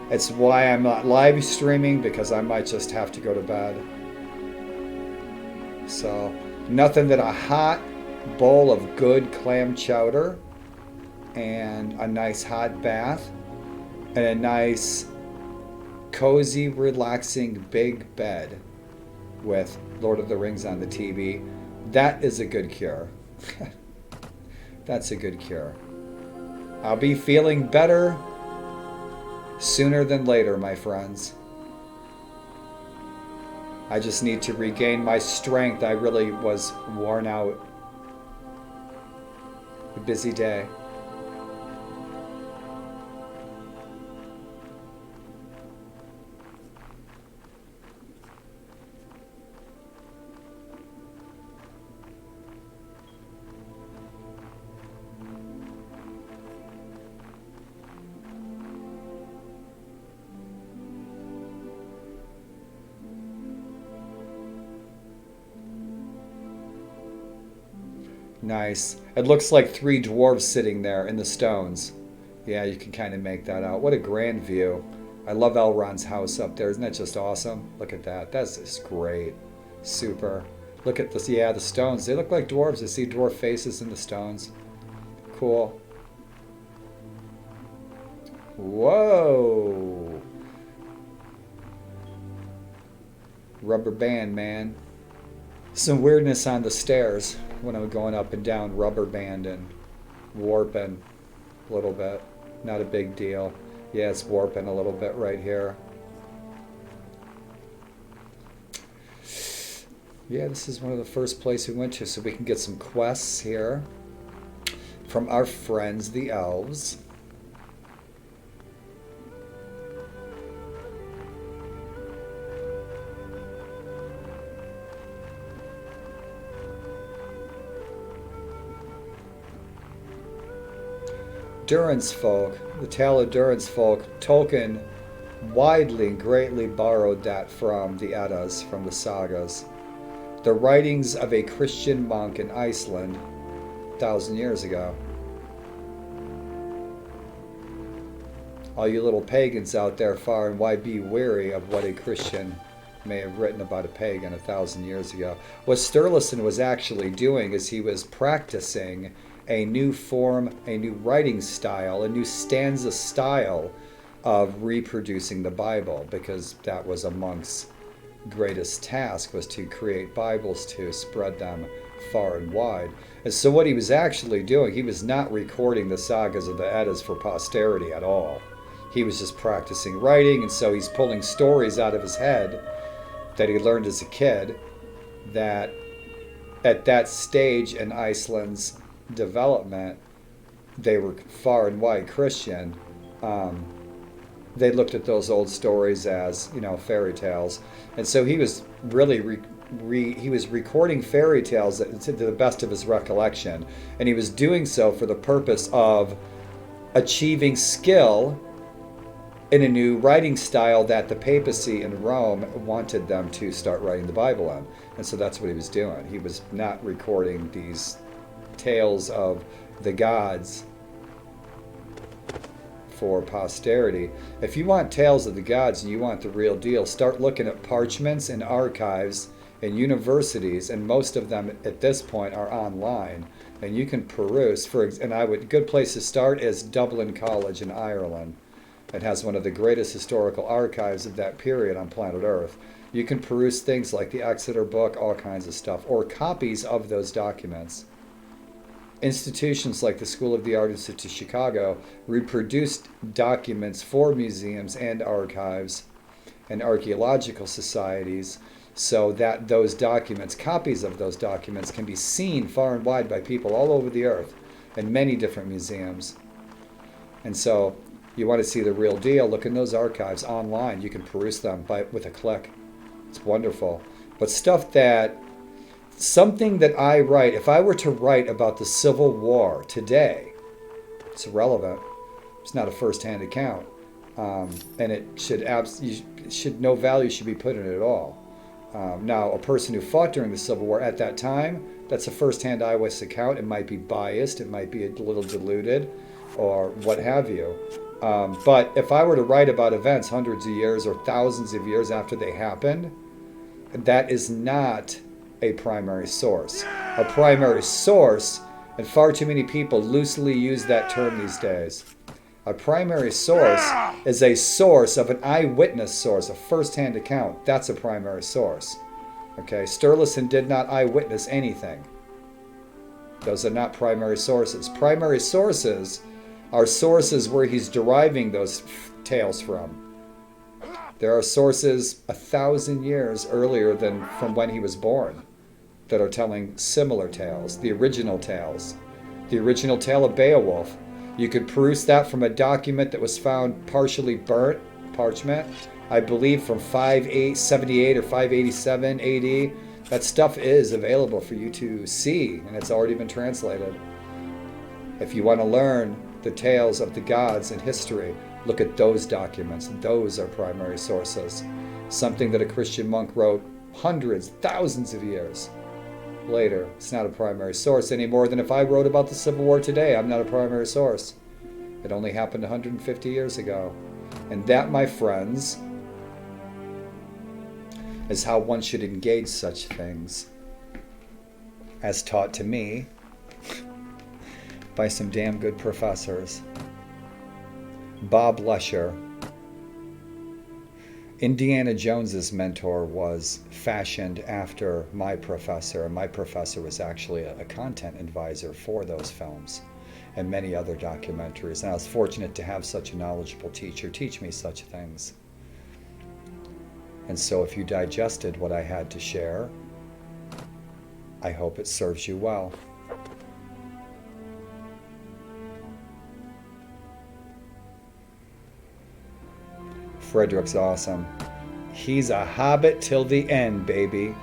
It's why I'm not live streaming, because I might just have to go to bed. So nothing that a hot bowl of good clam chowder and a nice hot bath and a nice cozy, relaxing big bed with Lord of the Rings on the TV. That is a good cure. That's a good cure. I'll be feeling better sooner than later, my friends. I just need to regain my strength. I really was worn out. A busy day. Nice. It looks like 3 dwarves sitting there in the stones. Yeah, you can kind of make that out. What a grand view. I love Elrond's house up there. Isn't that just awesome? Look at that. That's just great. Super. Look at this. Yeah, the stones. They look like dwarves. I see dwarf faces in the stones. Cool. Whoa. Rubber band, man. Some weirdness on the stairs when I'm going up and down, rubber banding, warping a little bit. Not a big deal. Yeah, it's warping a little bit right here. Yeah, this is one of the first places we went to, so we can get some quests here from our friends, the elves. Durance folk, the tale of Durance folk, Tolkien widely and greatly borrowed that from the Eddas, from the sagas. The writings of a Christian monk in Iceland 1,000 years ago. All you little pagans out there far and wide, be wary of what a Christian may have written about a pagan 1,000 years ago. What Sturluson was actually doing is he was practicing a new form, a new writing style, a new stanza style of reproducing the Bible, because that was a monk's greatest task, was to create Bibles to spread them far and wide. And so what he was actually doing, he was not recording the sagas of the Eddas for posterity at all. He was just practicing writing, and so he's pulling stories out of his head that he learned as a kid, that at that stage in Iceland's development, they were far and wide Christian. They looked at those old stories as, fairy tales, and so he was really he was recording fairy tales to the best of his recollection, and he was doing so for the purpose of achieving skill in a new writing style that the papacy in Rome wanted them to start writing the Bible in. And so that's what he was doing. He was not recording these tales of the gods for posterity. If you want tales of the gods and you want the real deal, start looking at parchments and archives in universities, and most of them at this point are online, and you can peruse. Good place to start is Dublin College in Ireland. It has one of the greatest historical archives of that period on planet Earth. You can peruse things like the Exeter book, all kinds of stuff, or copies of those documents. Institutions like the School of the Art Institute of Chicago reproduced documents for museums and archives and archaeological societies, so that those documents, copies of those documents, can be seen far and wide by people all over the earth in many different museums. And so you want to see the real deal, look in those archives online. You can peruse them with a click. It's wonderful. But something that I write, if I were to write about the Civil War today, it's irrelevant. It's not a first-hand account. And no value should be put in it at all. Now, a person who fought during the Civil War at that time, that's a first-hand eyewitness account. It might be biased, it might be a little diluted, or what have you. But if I were to write about events hundreds of years or thousands of years after they happened, that is not a primary source. A primary source, and far too many people loosely use that term these days. A primary source is a source of an eyewitness source, a first-hand account. That's a primary source. Okay, Sturluson did not eyewitness anything. Those are not primary sources. Primary sources are sources where he's deriving those tales from. There are sources 1,000 years earlier than from when he was born that are telling similar tales, the original tales. The original tale of Beowulf. You could peruse that from a document that was found partially burnt, parchment, I believe from 578 or 587 AD. That stuff is available for you to see, and it's already been translated. If you want to learn the tales of the gods in history, look at those documents. Those are primary sources. Something that a Christian monk wrote hundreds, thousands of years later. It's not a primary source any more than if I wrote about the Civil War today. I'm not a primary source. It only happened 150 years ago. And that, my friends, is how one should engage such things, as taught to me by some damn good professors. Bob Lesher, Indiana Jones's mentor, was fashioned after my professor, and my professor was actually a content advisor for those films and many other documentaries. And I was fortunate to have such a knowledgeable teacher teach me such things. And so if you digested what I had to share, I hope it serves you well. Frederick's awesome. He's a hobbit till the end, baby.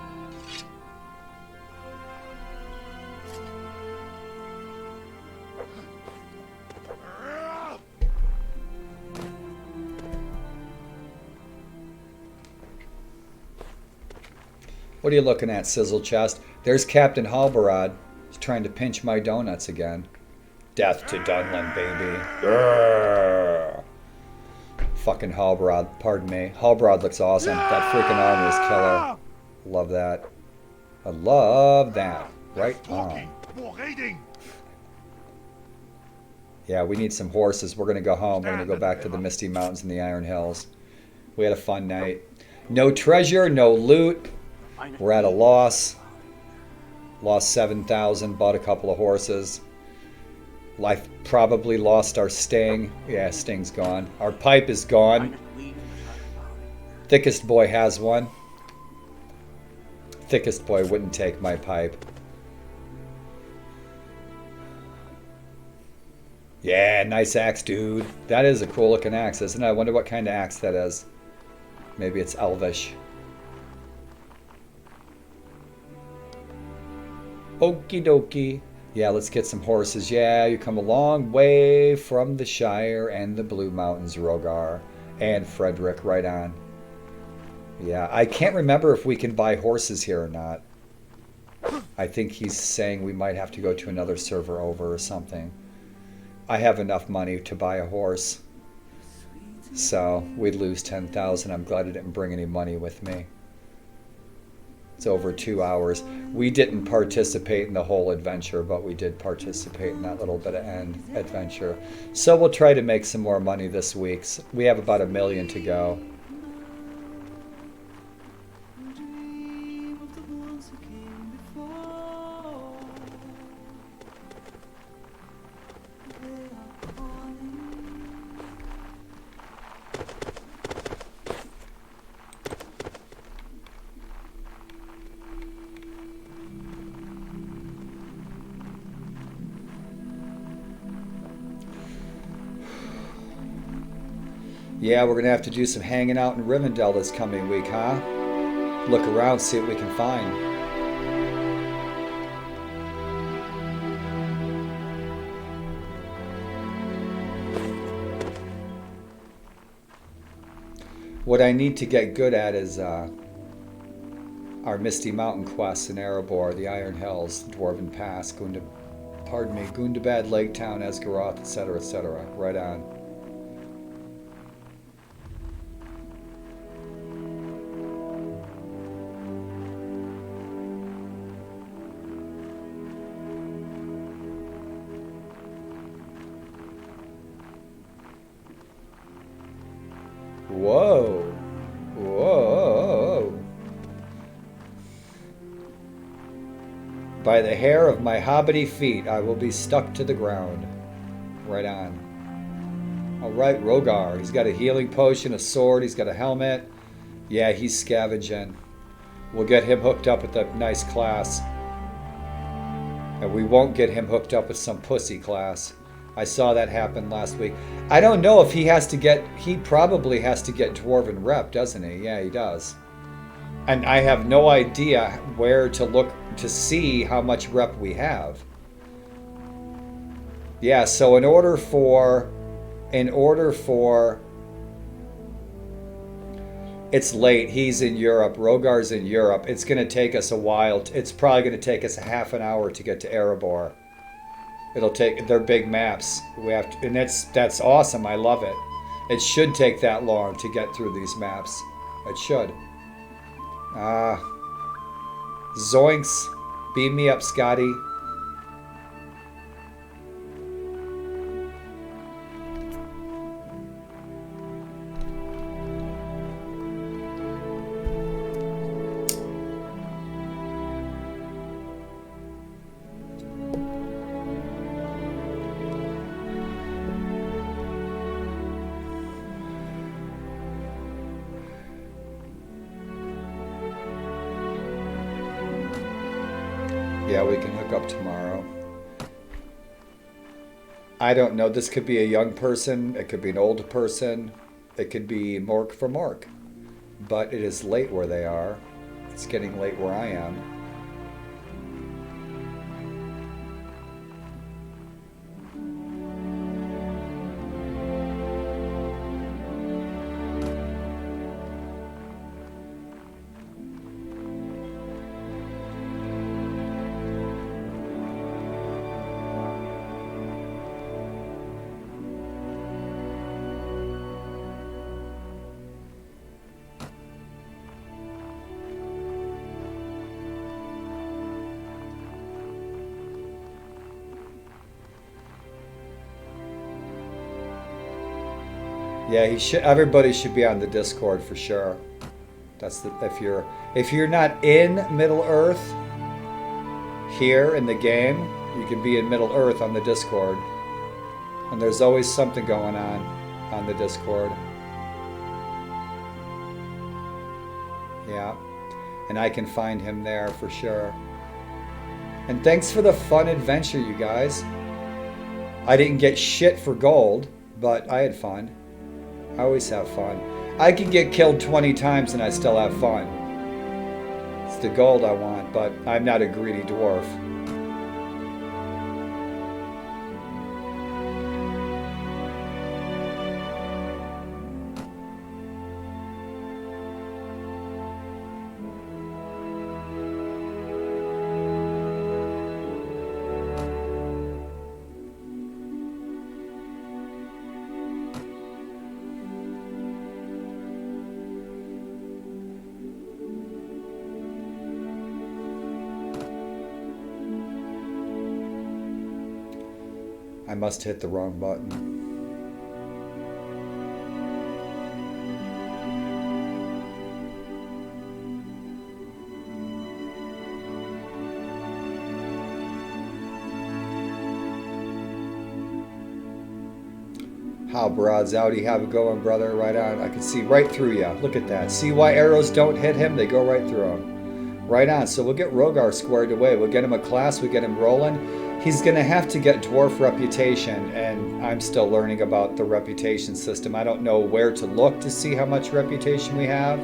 What are you looking at, Sizzle Chest? There's Captain Halbarad. He's trying to pinch my donuts again. Death to Dunlin, baby. Grrr. Fucking Halbarad, pardon me. Halbarad looks awesome. That freaking armor is killer. Love that. I love that. Right on. Yeah, we need some horses. We're going to go home. We're going to go back to the Misty Mountains and the Iron Hills. We had a fun night. No treasure, no loot. We're at a loss. Lost 7,000, bought a couple of horses. Life probably lost our sting. Yeah, sting's gone. Our pipe is gone. Thickest boy has one. Thickest boy wouldn't take my pipe. Yeah, nice axe, dude. That is a cool looking axe, isn't it? I wonder what kind of axe that is. Maybe it's elvish. Okie dokie. Yeah, let's get some horses. Yeah, you come a long way from the Shire and the Blue Mountains, Rogar. And Frederick, right on. Yeah, I can't remember if we can buy horses here or not. I think he's saying we might have to go to another server over or something. I have enough money to buy a horse. So, we'd lose 10,000. I'm glad I didn't bring any money with me. It's over 2 hours. We didn't participate in the whole adventure, but we did participate in that little bit of end adventure. So we'll try to make some more money this week. We have about 1 million to go. Yeah, we're going to have to do some hanging out in Rivendell this coming week, huh? Look around, see what we can find. What I need to get good at is our Misty Mountain quests in Erebor, the Iron Hills, Dwarven Pass, Gundabad Lake Town, Esgaroth, etc., etc. Right on. Whoa. Whoa. By the hair of my hobbity feet, I will be stuck to the ground. Right on. Oh, right, Rogar. He's got a healing potion, a sword. He's got a helmet. Yeah, he's scavenging. We'll get him hooked up with a nice class. And we won't get him hooked up with some pussy class. I saw that happen last week. I don't know if he has to get... He probably has to get Dwarven Rep, doesn't he? Yeah, he does. And I have no idea where to look to see how much rep we have. Yeah, so in order for... It's late. He's in Europe. Rogar's in Europe. It's going to take us a while. It's probably going to take us a half an hour to get to Erebor. It'll take... They're big maps. We have to, and that's awesome. I love it. It should take that long to get through these maps. It should. Zoinks. Beam me up, Scotty. Yeah, we can hook up tomorrow. I don't know. This could be a young person. It could be an old person. It could be Mork for Mork. But it is late where they are. It's getting late where I am. Yeah, he should. Everybody should be on the Discord for sure. That's the if you're not in Middle Earth here in the game, you can be in Middle Earth on the Discord. And there's always something going on the Discord. Yeah. And I can find him there for sure. And thanks for the fun adventure, you guys. I didn't get shit for gold, but I had fun. I always have fun. I can get killed 20 times and I still have fun. It's the gold I want, but I'm not a greedy dwarf. I must hit the wrong button. How broads Audi have it going, brother? Right on. I can see right through you. Look at that. See why arrows don't hit him? They go right through him. Right on. So we'll get Rogar squared away. We'll get him a class. We'll get him rolling. He's going to have to get dwarf reputation, and I'm still learning about the reputation system. I don't know where to look to see how much reputation we have.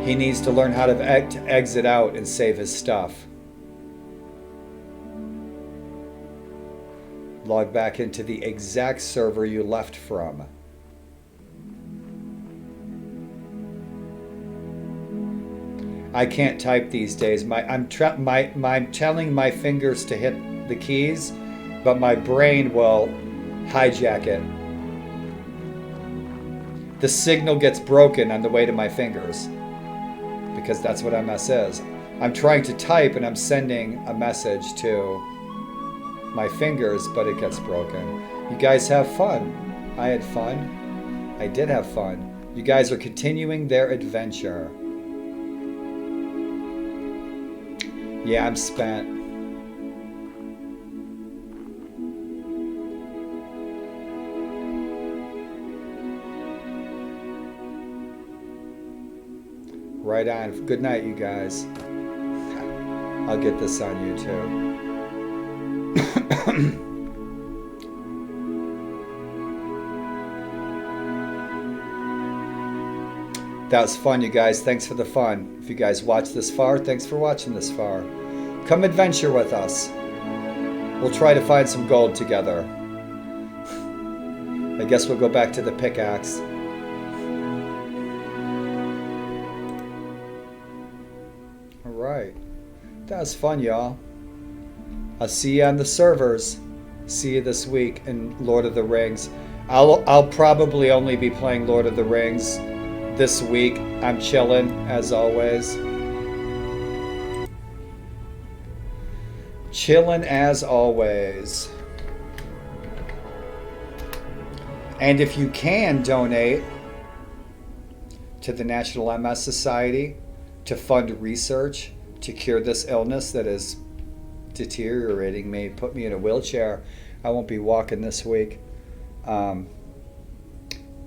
He needs to learn how to exit out and save his stuff. Log back into the exact server you left from. I can't type these days. I'm telling my fingers to hit the keys, but my brain will hijack it. The signal gets broken on the way to my fingers, because that's what MS is. I'm trying to type and I'm sending a message to my fingers, but it gets broken. You guys have fun. I had fun. I did have fun. You guys are continuing their adventure. Yeah, I'm spent. Right on. Good night, you guys. I'll get this on YouTube. That was fun, you guys. Thanks for the fun. If you guys watched this far, thanks for watching this far. Come adventure with us. We'll try to find some gold together. I guess we'll go back to the pickaxe. Alright. That was fun, y'all. I'll see you on the servers. See you this week in Lord of the Rings. I'll probably only be playing Lord of the Rings this week. I'm chilling, as always. Chilling as always. And if you can donate to the National MS Society to fund research to cure this illness that is deteriorating me, put me in a wheelchair, I won't be walking this week.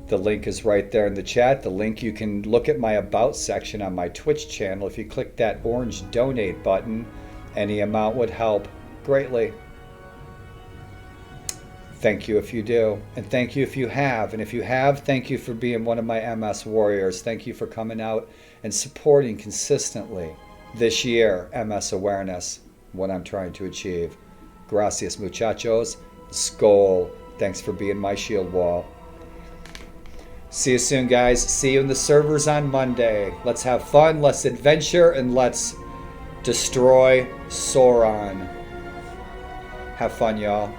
The link is right there in the chat. The link, you can look at my About section on my Twitch channel. If you click that orange donate button, any amount would help greatly. Thank you if you do. And thank you if you have. And if you have, thank you for being one of my MS Warriors. Thank you for coming out and supporting consistently this year MS awareness, what I'm trying to achieve. Gracias, muchachos. Skol. Thanks for being my shield wall. See you soon, guys. See you in the servers on Monday. Let's have fun, let's adventure, and let's destroy Sauron. Have fun, y'all.